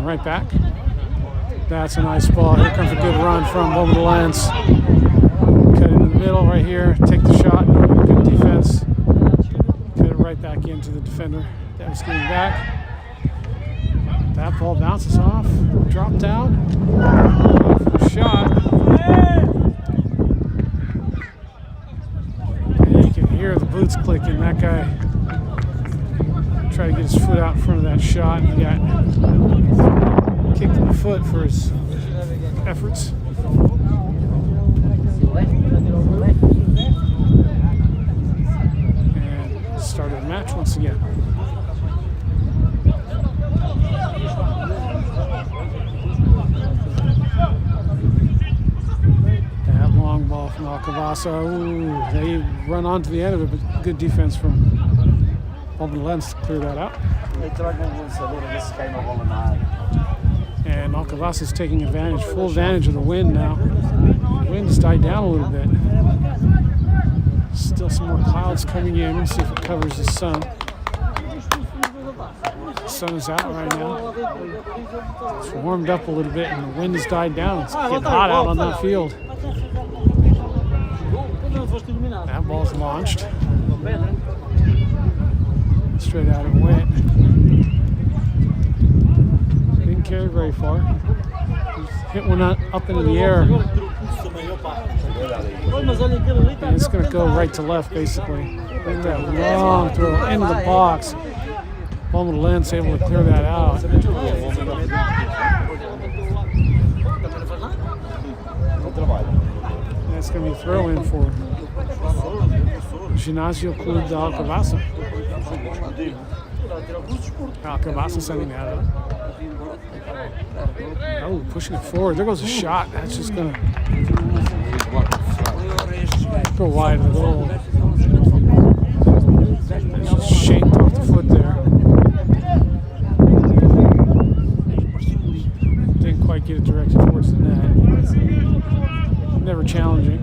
right back. That's a nice ball. Here comes a good run from Bombarralense. Cut into the middle right here. Take the shot. Good defense. Cut it right back into the defender. That was getting back. That ball bounces off. Dropped out. For the shot. And you can hear the boots clicking. That guy tried to get his foot out in front of that shot, and he got kicked in the foot for his efforts. And started the match once again. That long ball from Alcobaça. Ooh, they run onto the end of it, but good defense from Bombarralense to clear that out. And Alcobaça is taking advantage, full advantage of the wind now. The wind's died down a little bit. Still some more clouds coming in. Let's see if it covers the sun. The sun is out right now. It's warmed up a little bit and the wind has died down. It's getting hot out on that field. That ball's launched. Straight out it went. Didn't carry very far. Hit one up into the air. And it's going to go right to left, basically. Look at that long throw into the box. Bombarralense able to clear that out. That's going to be a throw in for Gm28 de Alcobaça. Alcobaça sending that up. Oh, pushing it forward. There goes a shot. That's just going to go wide of the goal. It's just shanked off the foot there. Didn't quite get it directed towards the net. Never challenging.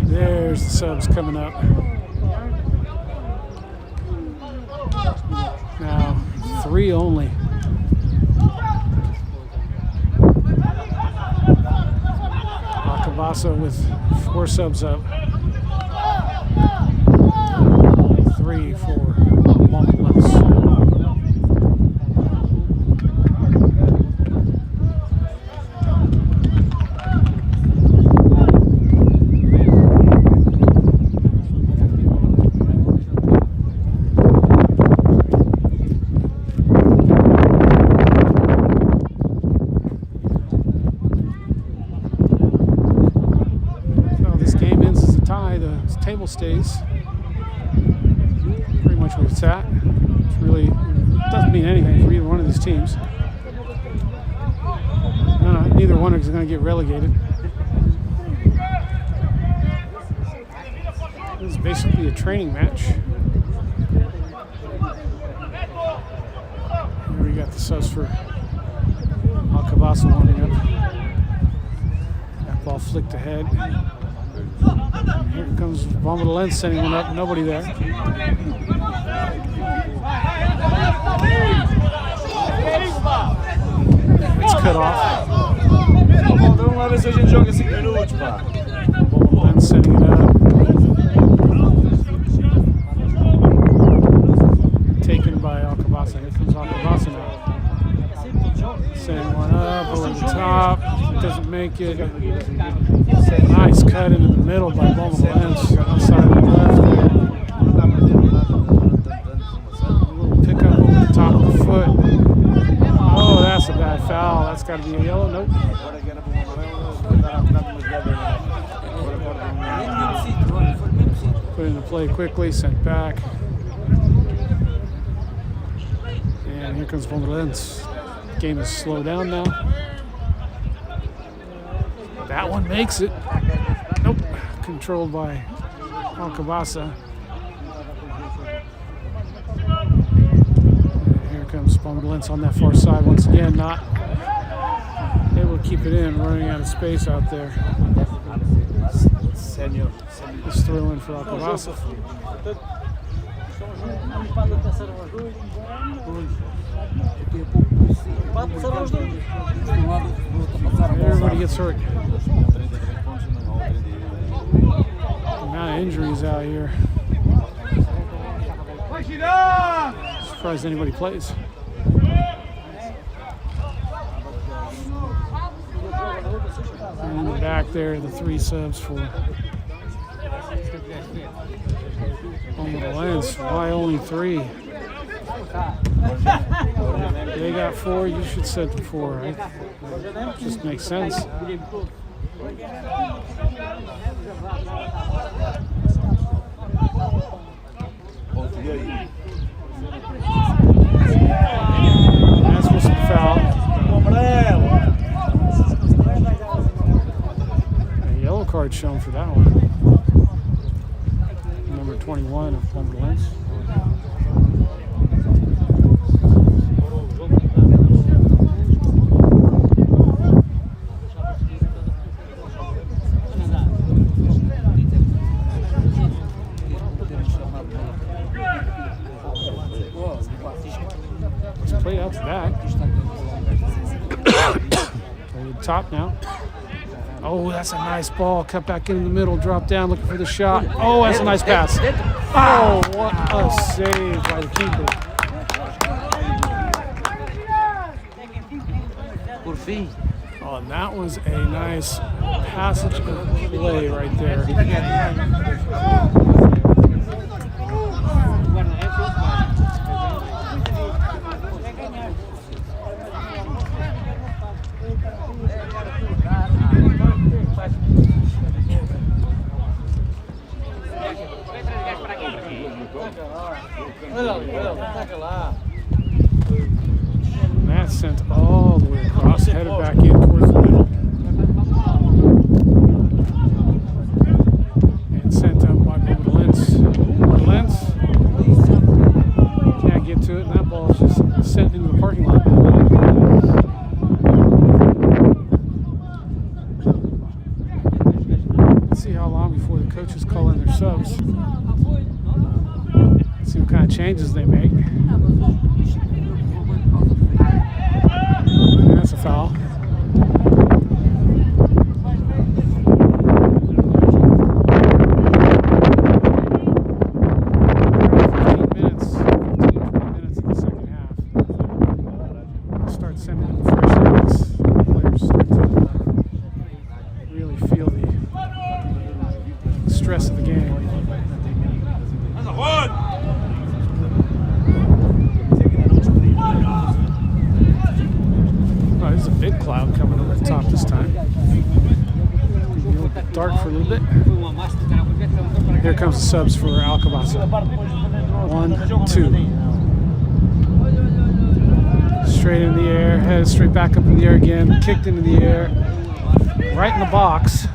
There's the subs coming up. Now, 3 only. Alcobaça with 4 subs up. 3 for Bombarralense. Table stays pretty much where it's at. It's really doesn't mean anything for either one of these teams. Neither one is going to get relegated. This is basically a training match. Here we got the subs for Alcobaça warming up. That ball flicked ahead. Here comes Bombarralense sending one up, nobody there. It's cut off. Bombarralense sending it up. Taken by Alcobaça. Here comes Alcobaça now. Sending one up over the top. Doesn't make it. Nice cut into the middle by Bombarralense. Outside of the left there. A little pickup over the top of the foot. Oh, that's a bad foul. That's got to be a yellow. Nope. Put into play quickly, sent back. And here comes Bombarralense. Game is slowed down now. That one makes it. Nope. Controlled by Alcobaça. And here comes Bombarralense on that far side once again. Not able to keep it in. Running out of space out there. Just throw in for Alcobaça.
Passaram os dois.
Everybody gets hurt.
33 pontos e não há 32.
Amount of injuries out here. Surprised anybody plays. And in the back there, the 3 subs for Bombarralense. Why only 3? They got 4, you should set the 4, right? Just makes sense. That's supposed to foul. A yellow card shown for that one. Number 21 of Bombarralense. Play out to that. Play to the top now. Oh, that's a nice ball. Cut back in the middle, drop down, looking for the shot. Oh, that's a nice pass. Oh, what a save by the keeper. Oh, and that was a nice passage of play right there. And that sent all the way across, headed back in towards the middle. And sent up by Bombarralense. Bombarralense can't get to it, and that ball is just sent into the parking lot. Let's see how long before the coaches call in their subs. See what kind of changes they make. And that's a foul. 15 minutes, 20 minutes in the second half. Start sending in the fresh legs. Players start to really feel the stress of the game. Oh, there's a big cloud coming over the top this time. A little bit dark for a little bit. Here comes the subs for Alcobaça. 1, 2. Straight in the air, headed straight back up in the air again, kicked into the air, right in the box.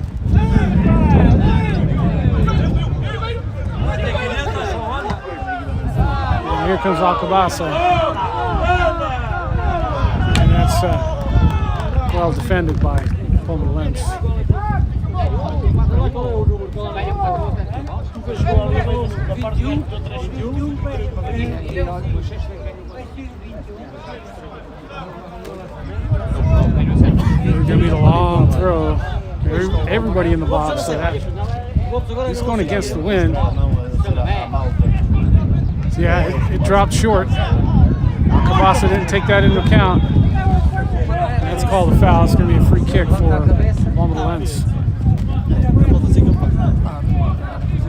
And here comes Alcobaça. And that's well defended by Bombarralense. It's going to be the long throw. Everybody in the box. So he's going against the wind. So yeah, it dropped short. Alcobaça didn't take that into account. That's called a foul. It's going to be a free kick for Bombarralense.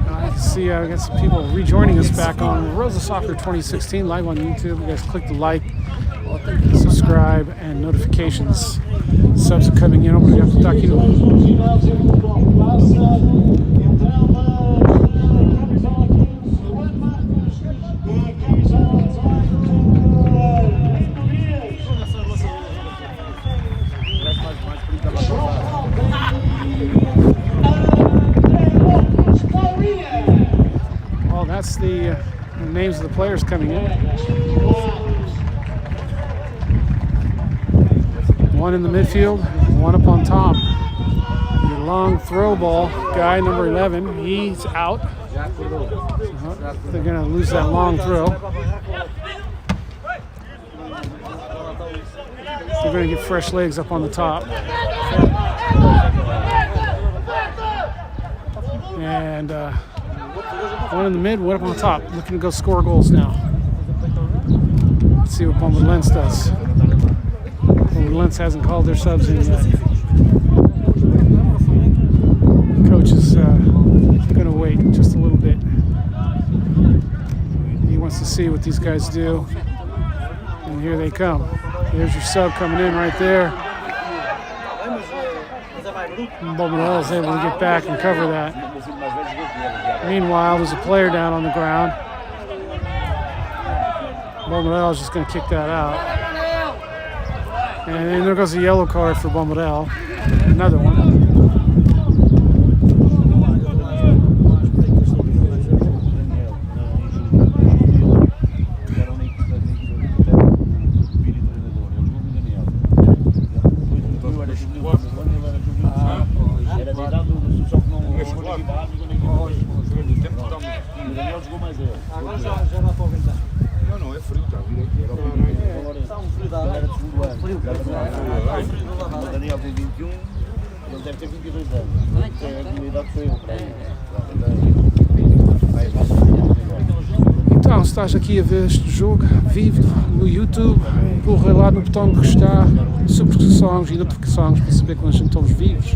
I see I got some people rejoining us back on Rosa Soccer 2016 live on YouTube. You guys click the like, subscribe, and notifications. Subs are coming in. Obrigado por estar aqui no that's the names of the players coming in. One in the midfield, one up on top. The long throw ball guy, number 11, he's out. They're going to lose that long throw. They're going to get fresh legs up on the top. And one in the mid, one up on the top, looking to go score goals now. Let's see what Bombarralense does. Bombarralense hasn't called their subs in yet. Coach is going to wait just a little bit. He wants to see what these guys do. And here they come. There's your sub coming in right there. Bombarralense is able to get back and cover that. Meanwhile, there's a player down on the ground. Bombarralense is just going to kick that out. And then there goes a yellow card for Bombarralense. Another one.
Daniel tem 21, ele deve ter 22 anos. A idade foi eu para ele.
Então, estás aqui a ver este jogo vivo no YouTube. Corre lá no botão de gostar, subscrições e notificações para saber quando a gente estamos vivos.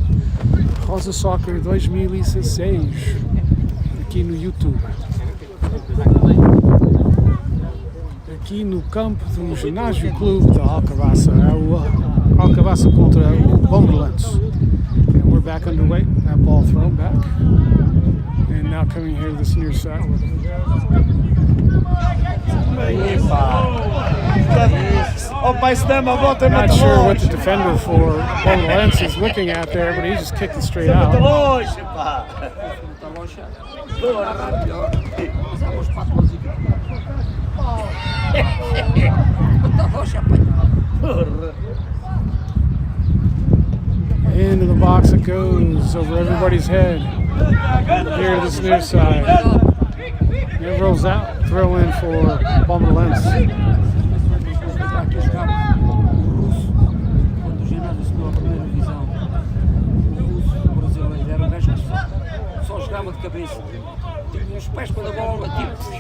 Rosa Soccer 2016 aqui no YouTube. Aqui no campo do ginásio clube da Alcobaça. É o Alcobaça contra o Bombarralense. And we're back underway. That ball thrown back. And now coming here to this near side. Not sure what the defender for Bombarralense is looking at there, but he just kicked it straight out. Into the box it goes, over everybody's head. Here to this near side. It rolls out, throw in for Bombarralense.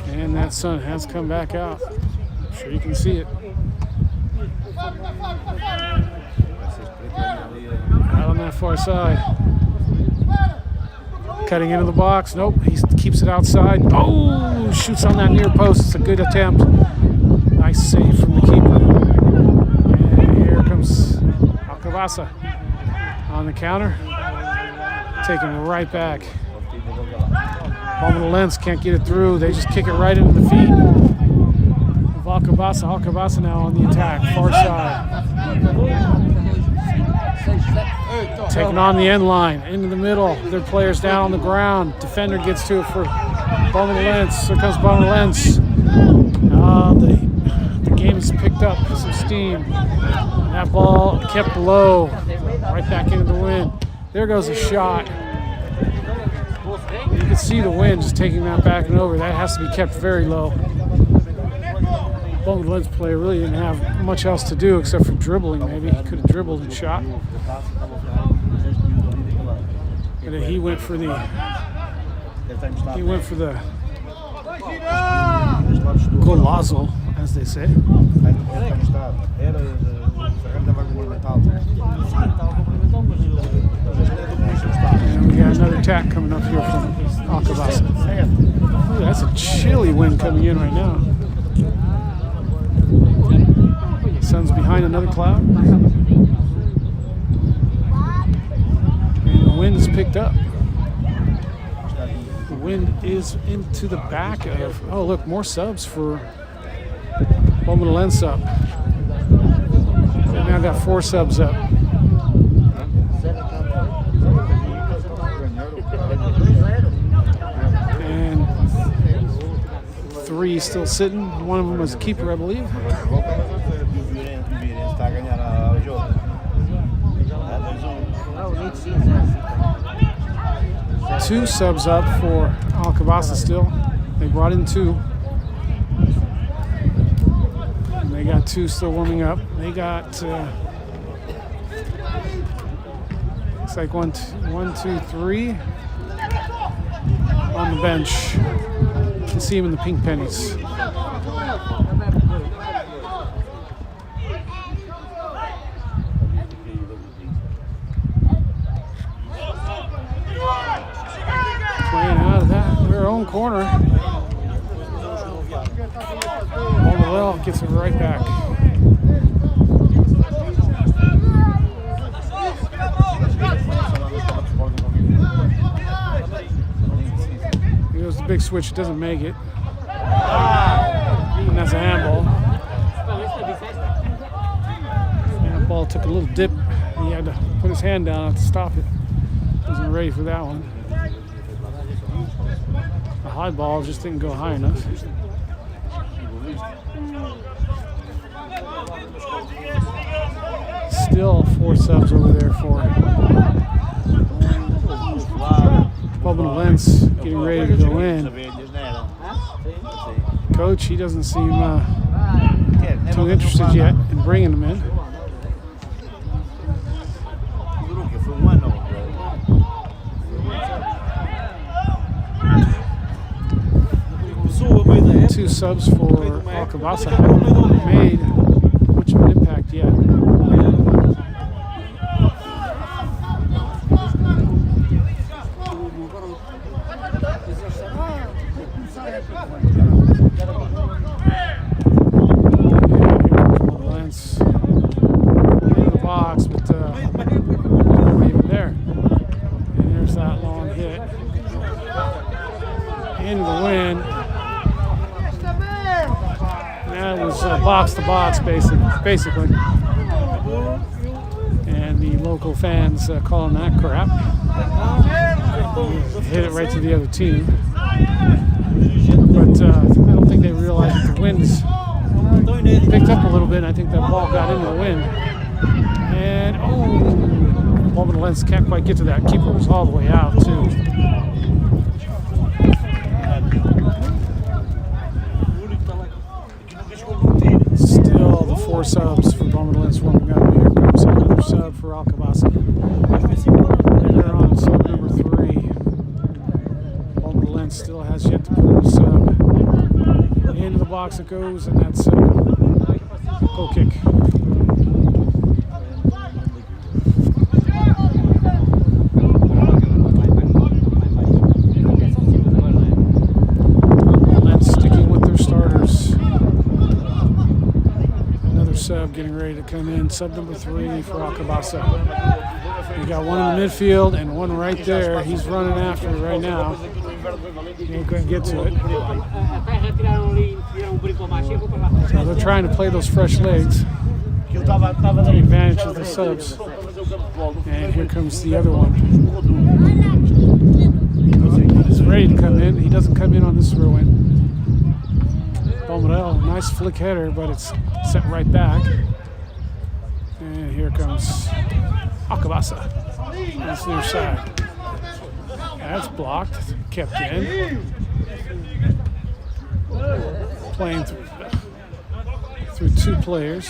And that sun has come back out. I'm sure you can see it. Out on that far side. Cutting into the box. Nope, he keeps it outside. Oh, shoots on that near post. It's a good attempt. Nice save from the keeper. And here comes Alcobaça on the counter. Taken right back. Bombarralense can't get it through. They just kick it right into the feet of Alcobaça. Alcobaça now on the attack, far side. Taking on the end line, into the middle. Their players down on the ground. Defender gets to it for Bombarralense. Here comes Bombarralense. The game has picked up some steam. That ball kept low, right back into the wind. There goes a shot. You can see the wind just taking that back and over. That has to be kept very low. Bombarralense player really didn't have much else to do except for dribbling. Maybe he could have dribbled and shot. But he went for the golazo, as they say. And we got another attack coming up here from Alcobaça. Ooh, that's a chilly wind coming in right now. Sun's behind another cloud. And the wind has picked up. The wind is into the back of, oh look, more subs for Bombarralense up. They've now got 4 subs up. And 3 still sitting. One of them was a keeper, I believe. Two subs up for Alcobaça still. They brought in 2. And they got 2 still warming up. They got Looks like 1, 2, 3 on the bench. You can see him in the pink pennies. Playing out of their own corner. Bombarralense gets it right back. Here's the big switch, doesn't make it. And that's a handball. And the ball took a little dip. He had to put his hand down to stop it. Wasn't ready for that one. The high ball just didn't go high enough. Still 4 subs over there for Bombarralense, getting ready to go in. Coach, he doesn't seem too interested yet in bringing them in. Two subs for Alcobaça haven't made much of an impact yet. Bombarralense in the box, but not even there. And there's that long hit. Into the wind. That was box to box, basically. And the local fans calling that crap. Hit it right to the other team. But I don't think they realized that the wind's picked up a little bit. I think that ball got into the wind. And, Bombarralense can't quite get to that. Keeper was all the way out, too. Still the 4 subs for Bombarralense warming up. Here comes another sub for Alcobaça. They're on sub number 3. Bombarralense still has yet to put in a sub. Into the box it goes, and that's a goal kick. Sub getting ready to come in. Sub number 3 for Alcobaça. We got one in the midfield and one right there. He's running after it right now. He ain't going to get to it. So they're trying to play those fresh legs. Take advantage of the subs. And here comes the other one. He's ready to come in. He doesn't come in on this throw-in. Bombarralense, nice flick header, but it's sent right back. And here comes Alcobaça. That's near side. That's blocked, kept in. Playing through 2 players.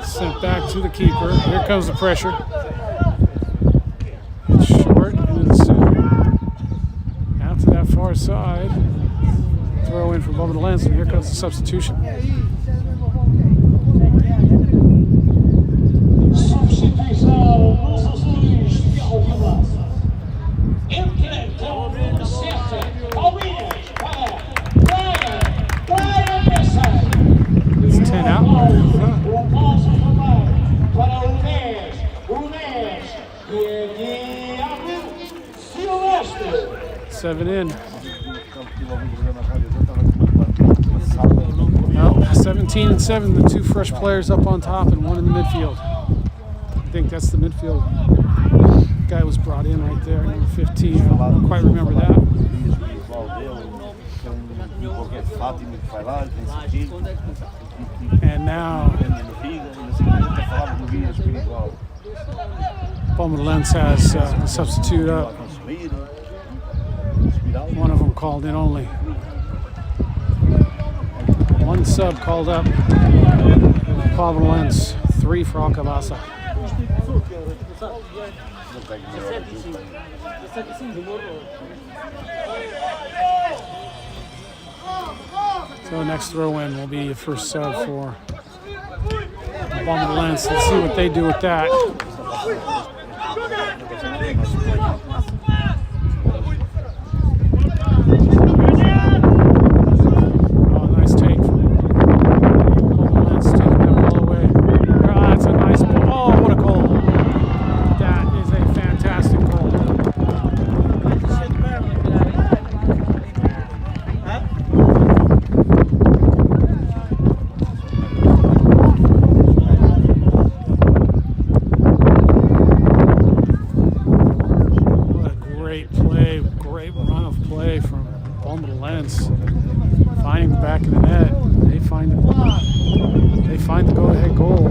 Sent back to the keeper. Here comes the pressure. It's short into the center. Out to that far side. Throw in for Bombarralense, and here comes the substitution. It's 10 out. 7 in. Well, 17 and 7, the 2 fresh players up on top and 1 in the midfield. I think that's the midfield guy was brought in right there, number 15. I don't quite remember that. And now Bombarralense has the substitute up. One of them called in only. 1 sub called up. Bombarralense, 3 for Alcobaça. So next throw in will be a first sub for Bombarralense. Let's see what they do with that. Oh, nice take from Bombarralense, taking that ball away. Ah, that's a nice ball. Oh, what a goal. That is a fantastic goal. Great run of play from Bombarralense, finding the back of the net. They find the go-ahead goal,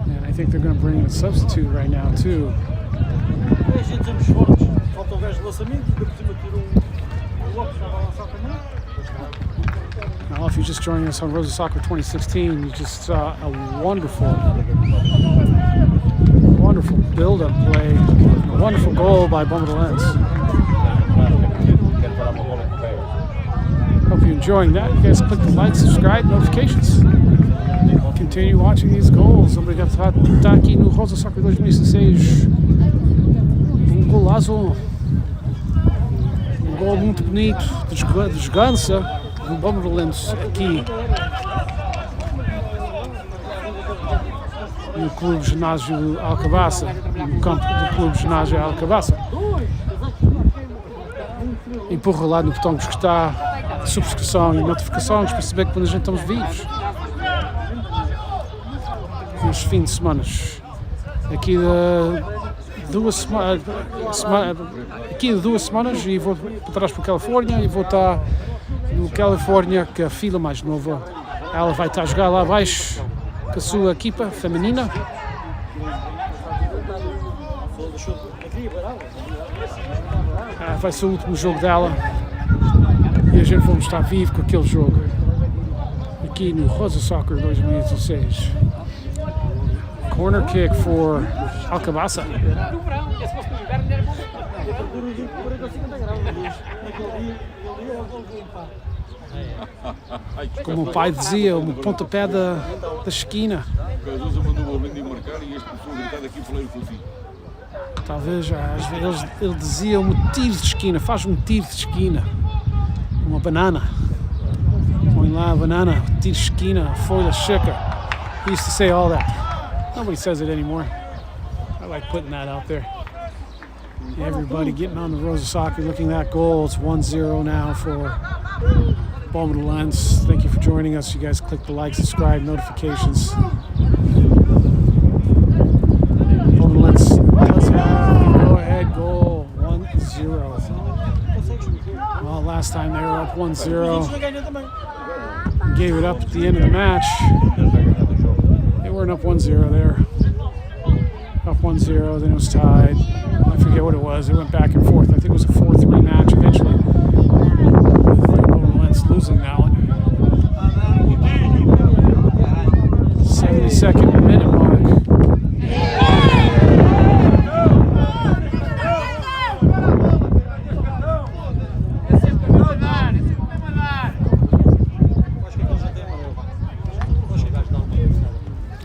and I think they're going to bring in a substitute right now too. Now, if you're just joining us on Rosa Soccer 2016, you just saw a wonderful build-up play, a wonderful goal by Bombarralense. Hope you're enjoying that. You guys click the like, subscribe, notifications. Continue watching these goals. Obrigado por estar aqui no Rosa Soccer 2016. Golaço. Gol muito bonito de jogança do Bombarralense aqui no Clube Ginásio Alcobaça, no campo do Clube Ginásio Alcobaça. Empurra lá no botão que está a subscrição e notificações para saber que quando a gente estamos vivos. Nos fins de semana. Aqui de duas semanas e vou para trás para a Califórnia e vou estar no Califórnia, que a filha mais nova, ela vai estar a jogar lá abaixo com a sua equipa feminina. Vai ser o último jogo dela e a gente vamos estar vivo com aquele jogo aqui no Rosa Soccer 2016. Corner kick for Alcobaça. Como o pai dizia, o pontapé da esquina. Talvez às vezes ele dizia um tiro de esquina, faz um tiro de esquina. Uma banana. Põe lá a banana, tiro de esquina, folha seca. He used to say all that. Nobody says it anymore. I like putting that out there. Everybody getting on the Rosa Soccer, looking at that goal. It's 1-0 now for Bombarralense. Thank you for joining us. You guys click the like, subscribe, notifications. Bombarralense does have a go-ahead goal, 1-0. Well, last time they were up 1-0. Gave it up at the end of the match. They weren't up 1-0 there. Up 1-0, then it was tied. I forget what it was. It went back and forth. I think it was a 4-3 match eventually. Bombarralense losing that one. 72nd minute mark.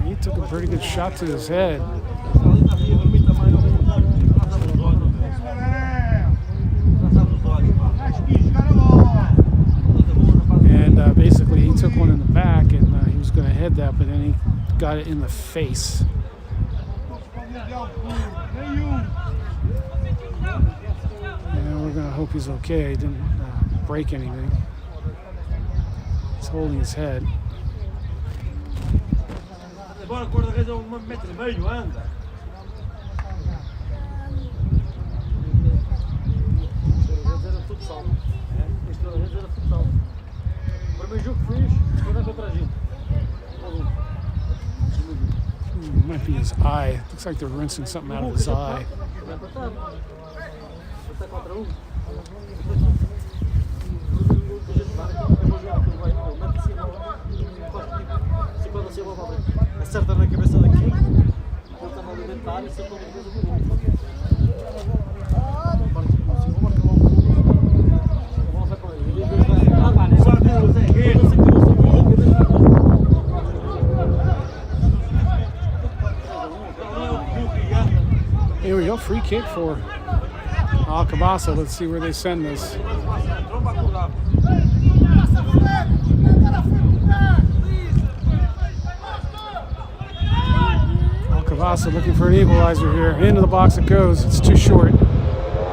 He took a pretty good shot to his head. Basically, he took one in the back and he was going to head that, but then he got it in the face. And we're going to hope he's okay. He didn't break anything. He's holding his head. Might be his eye. Looks like they're rinsing something out of his eye.
Acerta na cabeça daqui. empatar e se eu estou
Here we go, free kick for Alcobaça. Let's see where they send this. Alcobaça looking for an equalizer here. Into the box it goes. It's too short.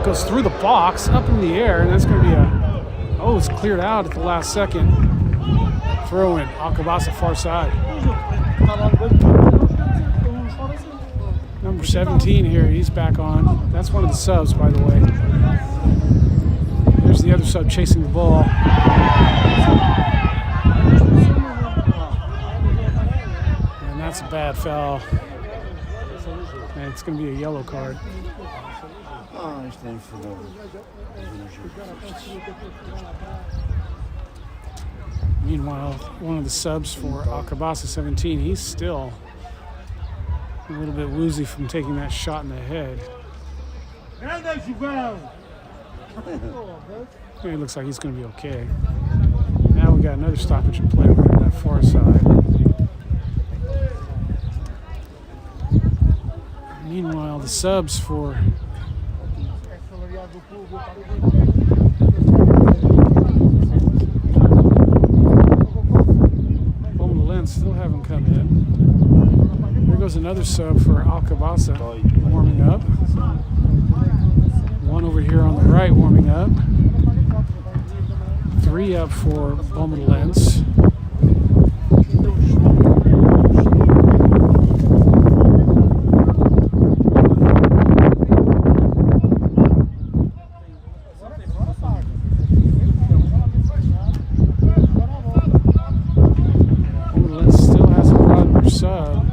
Goes through the box, up in the air, and that's going to be a... Oh, it's cleared out at the last second. Throw in. Alcobaça far side. Number 17 here, he's back on. That's one of the subs, by the way. There's the other sub chasing the ball. And that's a bad foul. And it's going to be a yellow card. Meanwhile, one of the subs for Alcobaça 17, he's still a little bit woozy from taking that shot in the head. It looks like he's going to be okay. Now we got another stoppage in play over on that far side. Meanwhile, the subs for Bombarralense still haven't come in. There goes another sub for Alcobaça warming up. One over here on the right warming up. 3 up for Bombarralense. Bombarralense still hasn't brought their sub.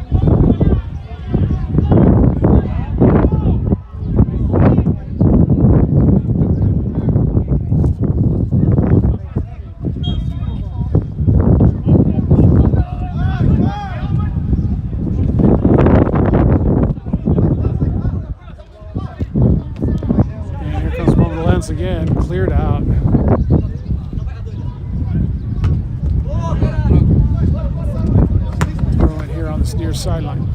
Again, cleared out. Throw it here on this near sideline.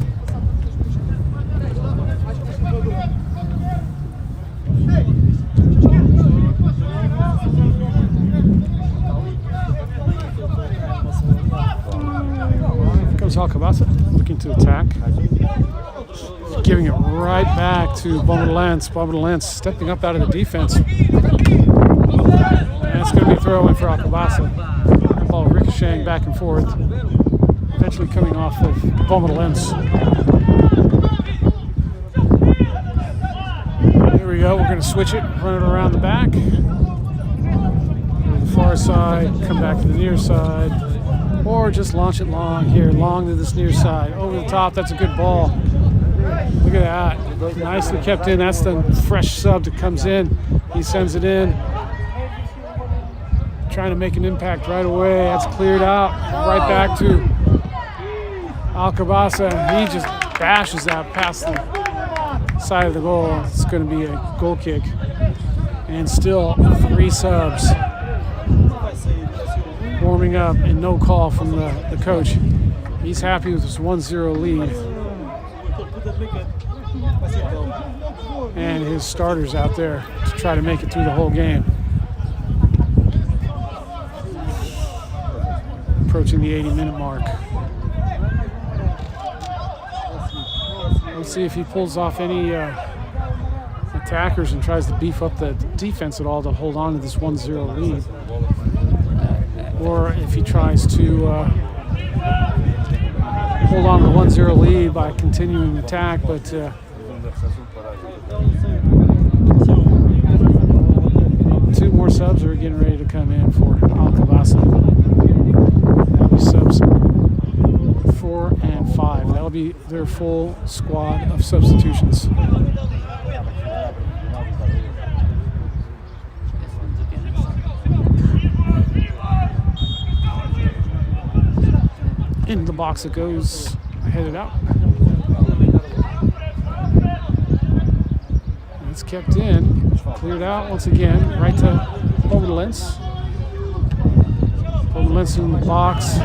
Here comes Alcobaça looking to attack. Giving it right back to Bombarralense. Bombarralense stepping up out of the defense. And it's going to be a throw in for Alcobaça. That ball ricocheting back and forth. Eventually coming off of Bombarralense. Here we go. We're going to switch it. Run it around the back. Go to the far side. Come back to the near side. Or just launch it long here. Long to this near side. Over the top. That's a good ball. Look at that. Nicely kept in. That's the fresh sub that comes in. He sends it in. Trying to make an impact right away. That's cleared out. Right back to Alcobaça. He just bashes that past the side of the goal. It's going to be a goal kick. And still 3 subs. Warming up and no call from the coach. He's happy with this 1-0 lead. And his starters out there to try to make it through the whole game. Approaching the 80-minute mark. Let's see if he pulls off any attackers and tries to beef up the defense at all to hold on to this 1-0 lead. Or if he tries to hold on to the 1-0 lead by continuing the attack, but 2 more subs are getting ready to come in for Alcobaça. That'll be subs 4 and 5. That'll be their full squad of substitutions. In the box it goes, headed out. kept in. Cleared out once again. Right to Bombarralense. Bombarralense in the box.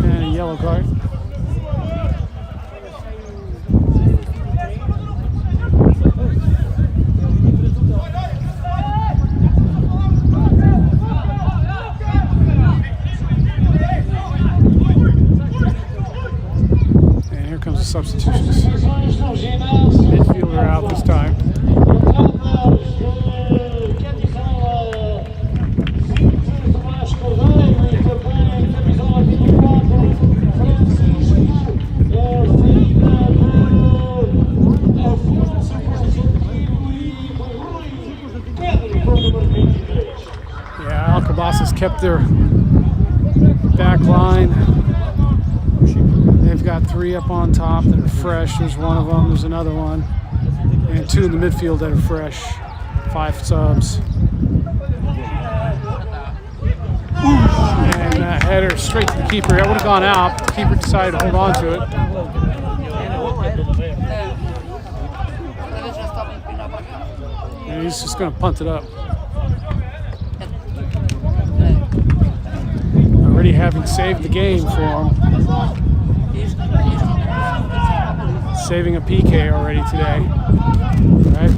And a yellow card. Substitutions. Midfielder out this time. Yeah, Alcobaça's kept their back line. They've got 3 up on top that are fresh. There's one of them. There's another one. And 2 in the midfield that are fresh. 5 subs. And that header straight to the keeper. That would have gone out, but the keeper decided to hold on to it. And he's just going to punt it up. Already having saved the game for him. Saving a PK already today. Right?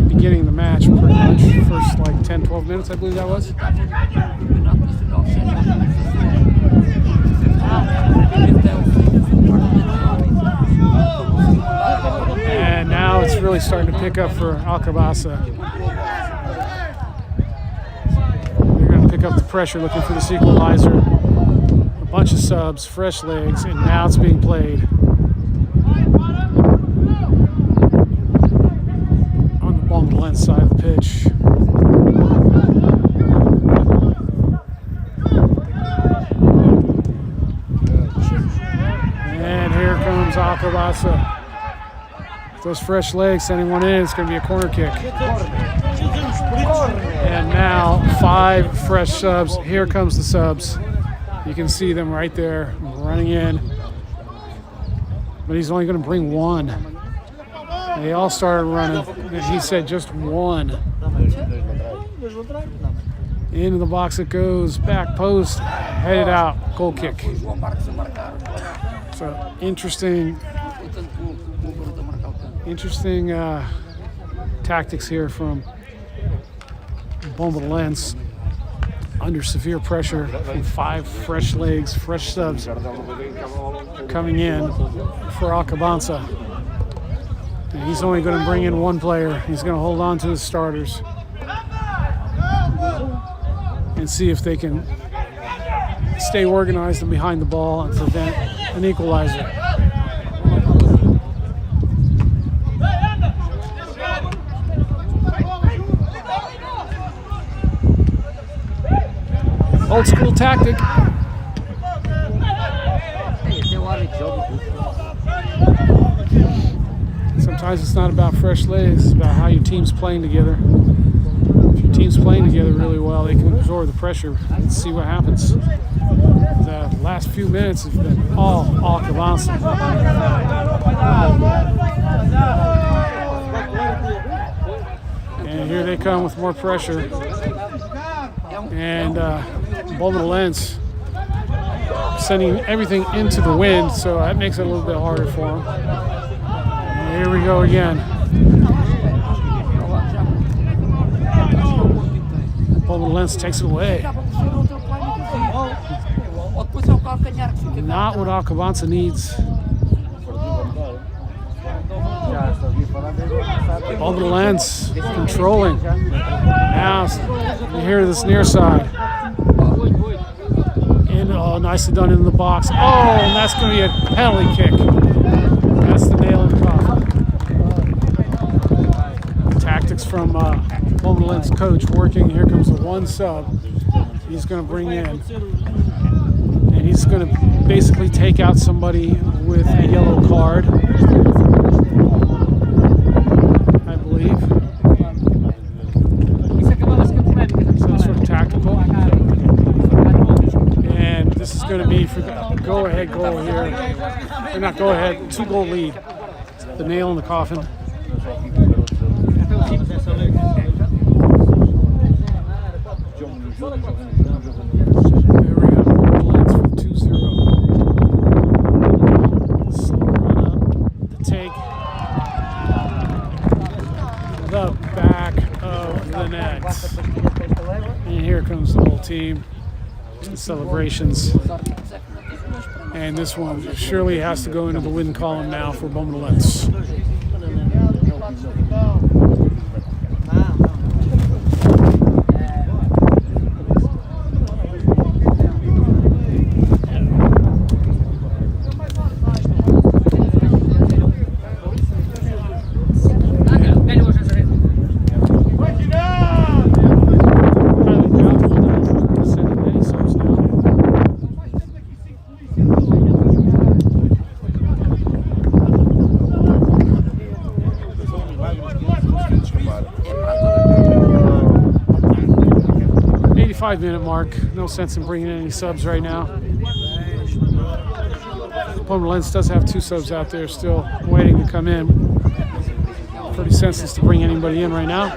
Beginning of the match pretty much. First like 10-12 minutes I believe that was. And now it's really starting to pick up for Alcobaça. They're going to pick up the pressure looking for this equalizer. A bunch of subs, fresh legs, and now it's being played. Bombarralense side of the pitch. And here comes Alcobaça. Those fresh legs sending one in. It's going to be a corner kick. And now 5 fresh subs. Here comes the subs. You can see them right there running in. But he's only going to bring 1. They all started running, and he said just 1. Into the box it goes, back post, headed out, goal kick. So interesting tactics here from Bombarralense under severe pressure from 5 fresh legs, fresh subs coming in for Alcobaça. And he's only going to bring in 1 player. He's going to hold on to his starters and see if they can stay organized and behind the ball and prevent an equalizer. Old school tactic. Sometimes it's not about fresh legs, it's about how your team's playing together. If your team's playing together really well, they can absorb the pressure. Let's see what happens. The last few minutes have been all Alcobaça. And here they come with more pressure. And Bombarralense sending everything into the wind, so that makes it a little bit harder for them. Here we go again. Bombarralense takes it away. Not what Alcobaça needs. Bombarralense controlling. Now you hear this near side. And oh, nicely done in the box. Oh, and that's going to be a penalty kick. That's the nail in the coffin. Tactics from Bombarralense coach working. Here comes the 1 sub. He's going to bring in. And he's going to basically take out somebody with a yellow card, I believe. So it's sort of tactical. And this is going to be lead for the go-ahead goal here. Or not go-ahead, 2-goal lead. The nail in the coffin. There we go. Bombarralense for 2-0. Slow run up. The take. The back of the net. And here comes the whole team. The celebrations. And this one surely has to go into the win column now for Bombarralense. Minute mark. No sense in bringing in any subs right now. Bombarralense does have 2 subs out there still waiting to come in. Pretty senseless to bring anybody in right now.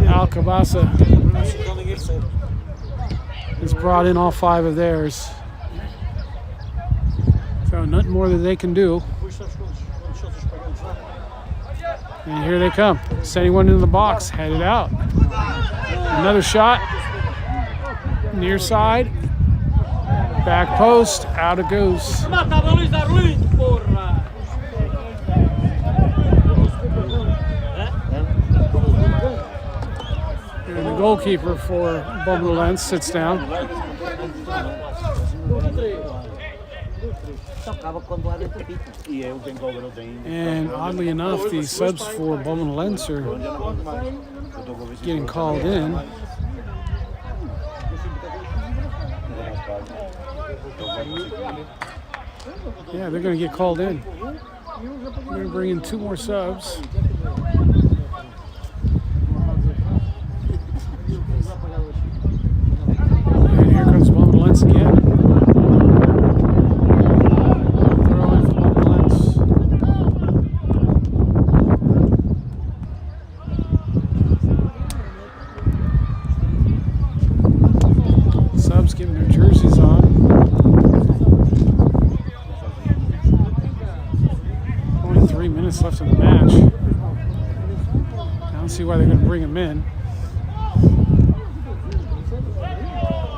Alcobaça has brought in all 5 of theirs. So nothing more that they can do. And here they come, sending one into the box, headed out. Another shot, near side, back post, out it goes. And the goalkeeper for Bombarralense sits down. And oddly enough, the subs for Bombarralense are getting called in. Yeah, they're going to get called in. We're going to bring in 2 more subs. And here comes Bombarralense again. Getting their jerseys on. Only 3 minutes left in the match. I don't see why they're going to bring him in.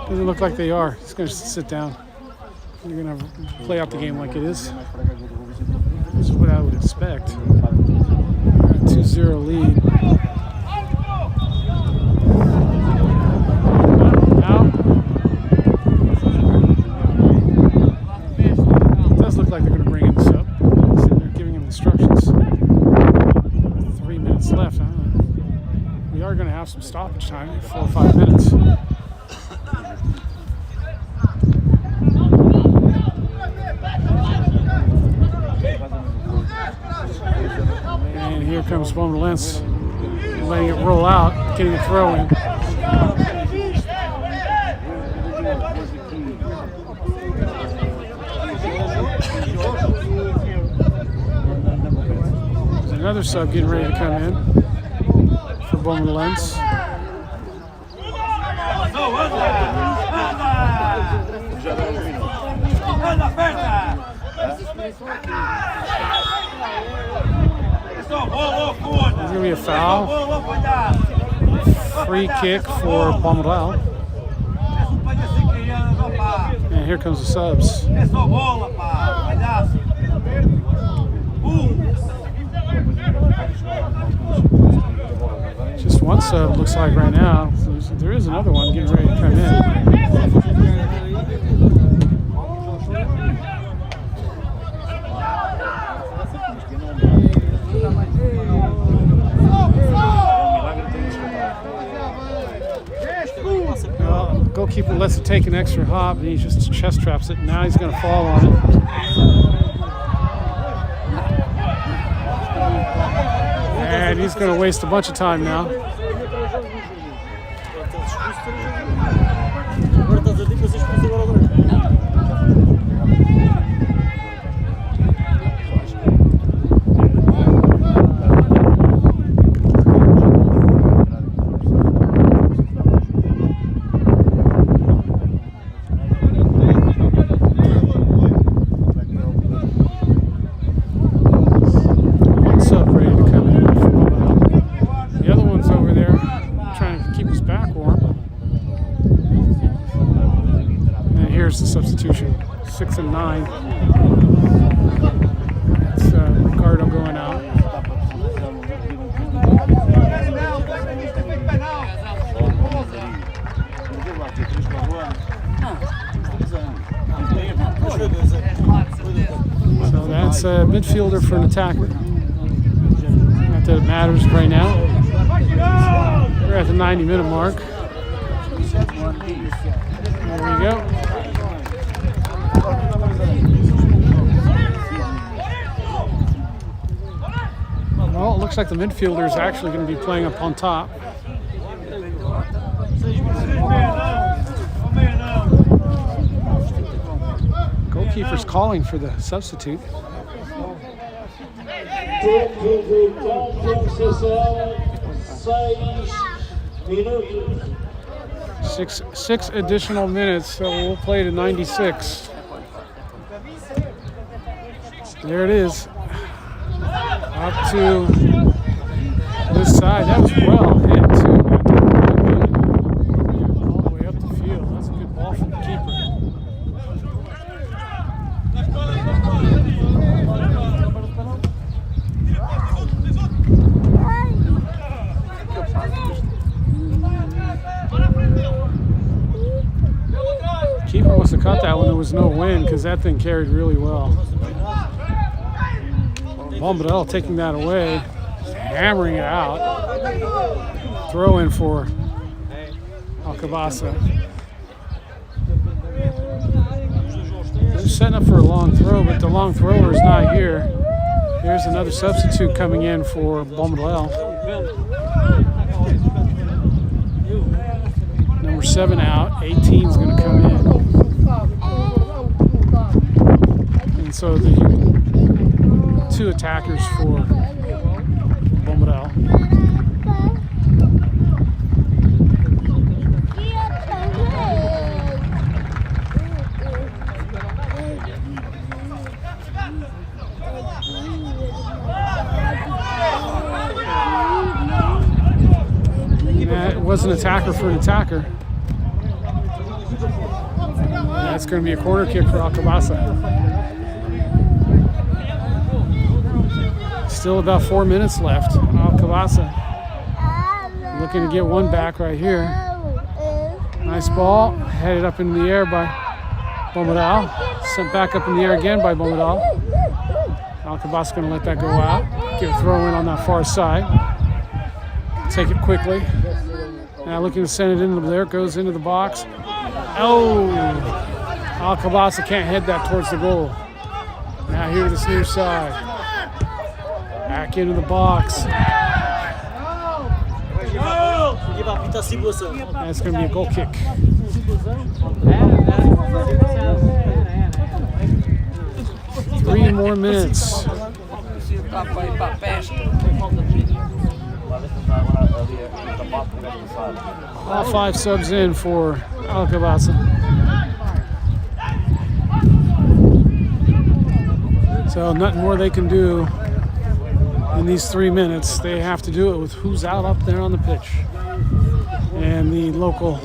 Doesn't look like they are. He's going to sit down. They're going to play out the game like it is. This is what I would expect. 2-0 lead. Like they're going to bring in the sub. They're giving him instructions. 3 minutes left. We are going to have some stoppage time, 4 or 5 minutes. And here comes Bombarralense, letting it roll out, getting a throw in. Another sub getting ready to come in for Bombarralense. There's going to be a foul. Free kick for Bombarralense. And here comes the subs. Just one sub looks like right now. There is another one getting ready to come in. Well, goalkeeper lets it take an extra hop and he just chest traps it. Now he's going to fall on it. And he's going to waste a bunch of time now.
Agora estás a dizer que vocês precisam agora agora.
Sub ready to come in for Bombarralense. The other one's over there trying to keep his back warm. And here's the substitution, 6 and 9. That's Ricardo going out. So that's a midfielder for an attacker. Not that it matters right now. We're at the 90-minute mark. There we go. Well, it looks like the midfielder is actually going to be playing up on top. Goalkeeper's calling for the substitute.
Tempo de compensação, 6 minutos.
Six additional minutes, so we'll play to 96. There it is. Up to this side. That was well hit too. All the way up the field. That's a good ball from the keeper. Keeper must have caught that when there was no wind, because that thing carried really well. Bombarralense taking that away, hammering it out. Throw in for Alcobaça. They're setting up for a long throw, but the long thrower is not here. Here's another substitute coming in for Bombarralense. Number 7 out, 18 is going to come in. And so the 2 attackers for Bombarralense. That was an attacker for an attacker. That's going to be a corner kick for Alcobaça. Still about 4 minutes left. Alcobaça looking to get one back right here. Nice ball, headed up in the air by Bombarralense. Sent back up in the air again by Bombarralense. Alcobaça going to let that go out. Get a throw in on that far side. Take it quickly. Now looking to send it into there. It goes into the box. Oh! Alcobaça can't head that towards the goal. Now here to this near side. Back into the box. That's going to be a goal kick. Three more minutes. All 5 subs in for Alcobaça. So nothing more they can do in these 3 minutes. They have to do it with who's out up there on the pitch. And the local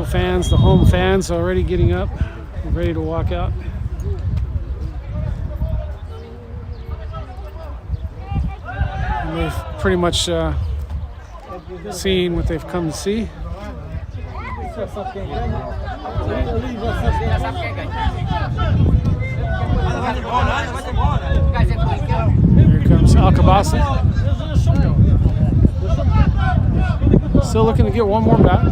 fans, the home fans, already getting up, ready to walk out. And they've pretty much seen what they've come to see. Here comes Alcobaça. Still looking to get one more back.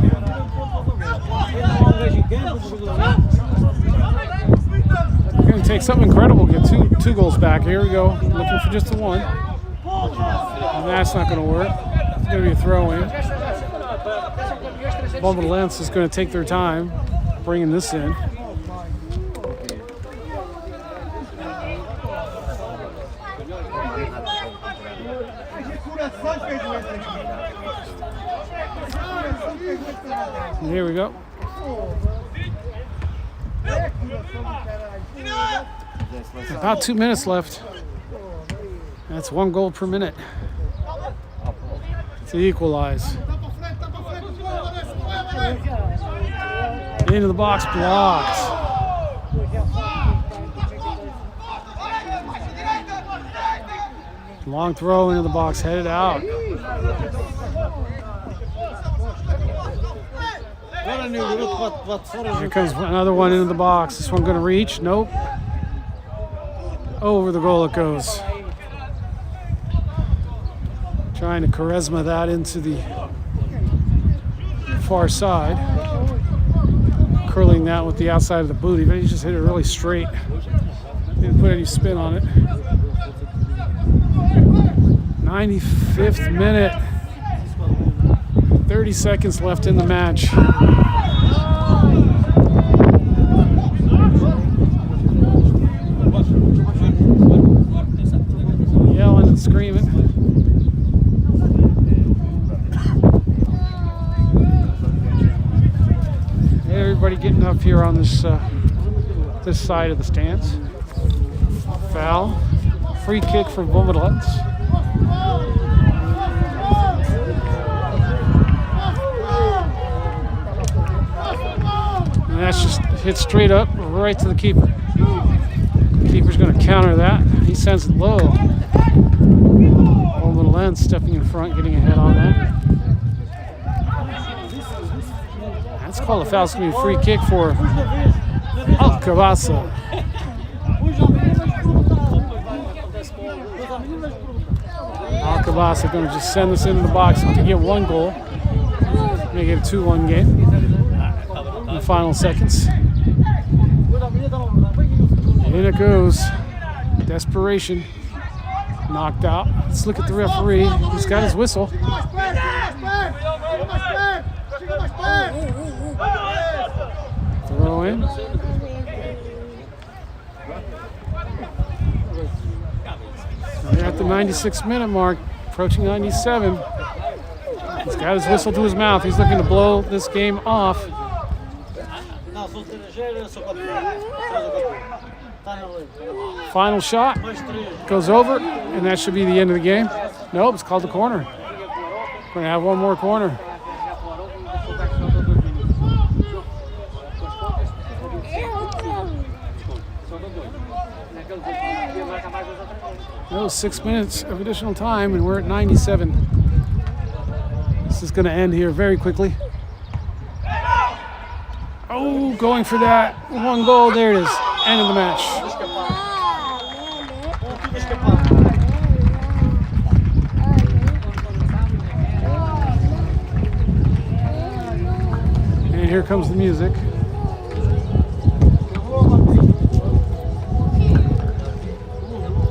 We're going to take something incredible, get two goals back. Here we go, looking for just the one. And that's not going to work. It's going to be a throw in. Bombarralense is going to take their time bringing this in. And here we go. About 2 minutes left. That's 1 goal per minute to equalize. Into the box, blocked. Long throw into the box, headed out. Here comes another one into the box. This one going to reach? Nope. Over the goal it goes. Trying to charisma that into the far side. Curling that with the outside of the booty, but he just hit it really straight. Didn't put any spin on it. 95th minute. 30 seconds left in the match. Yelling and screaming. Everybody getting up here on this this side of the stands. Foul. Free kick for Bombarralense. And that's just hit straight up right to the keeper. The keeper's going to counter that. He sends it low. Bombarralense stepping in front, getting a head on that. That's called a foul. It's going to be a free kick for Alcobaça. Alcobaça going to just send this into the box to get 1 goal. Make it a 2-1 game in the final seconds. And in it goes. Desperation. Knocked out. Let's look at the referee. He's got his whistle. Throw in. We're at the 96-minute mark, approaching 97. He's got his whistle to his mouth. He's looking to blow this game off. Final shot goes over, and that should be the end of the game. Nope, it's called the corner. We're going to have 1 more corner. That was 6 minutes of additional time, and we're at 97. This is going to end here very quickly. Oh, going for that. 1 goal. There it is. End of the match. And here comes the music.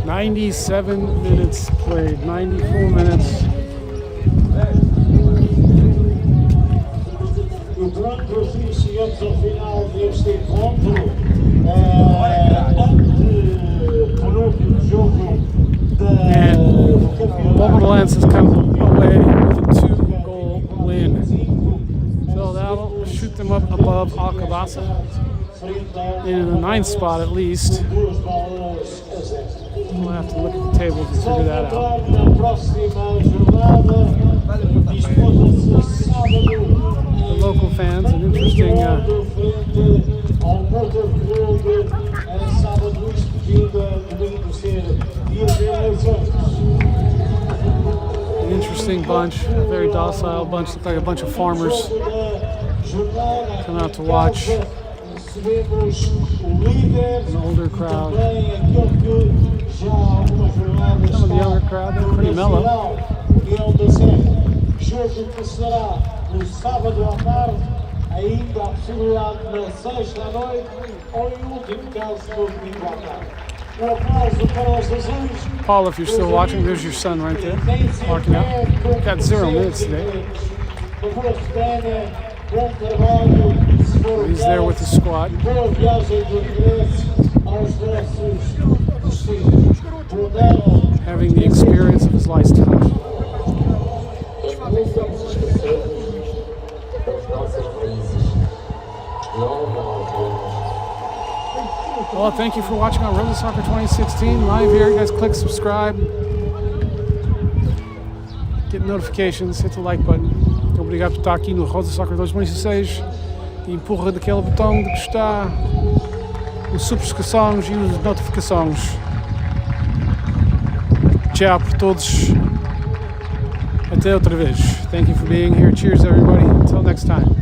"97 minutes played, 94 minutes.
E pronto, assim chegamos ao final deste encontro. Penúltimo jogo do campeonato.
Bombarralense has come away with a 2-goal win. So that'll shoot them up above Alcobaça in the 9th spot at least. We'll have to look at the table to figure that out. The local fans, an interesting bunch, a very docile bunch, look like a bunch of farmers come out to watch. An older crowd. Some of the younger crowd, they're pretty mellow.
Jogo que será no sábado à tarde, ainda a possibilidade na sexta à noite ou em último caso no domingo à tarde. Aplauso para os azuis.
Paul, if you're still watching, there's your son right there, marking out. Got 0 minutes today.
uma boa semana, bom trabalho, se for o
He's there with the squad.
boa viagem de regresso aos nossos destinos. Boa noite.
Having the experience of his lifetime.
Não somos esquecidos das nossas raízes.
Well, thank you for watching on Rosa Soccer 2016 live here. You guys click subscribe, get notifications, hit the like button. Obrigado por estar aqui no Rosa Soccer 2016 e empurra daquele botão de gostar, os subscrições e as notificações. Tchau por todos. Até outra vez. Thank you for being here. Cheers, everybody. Until next time.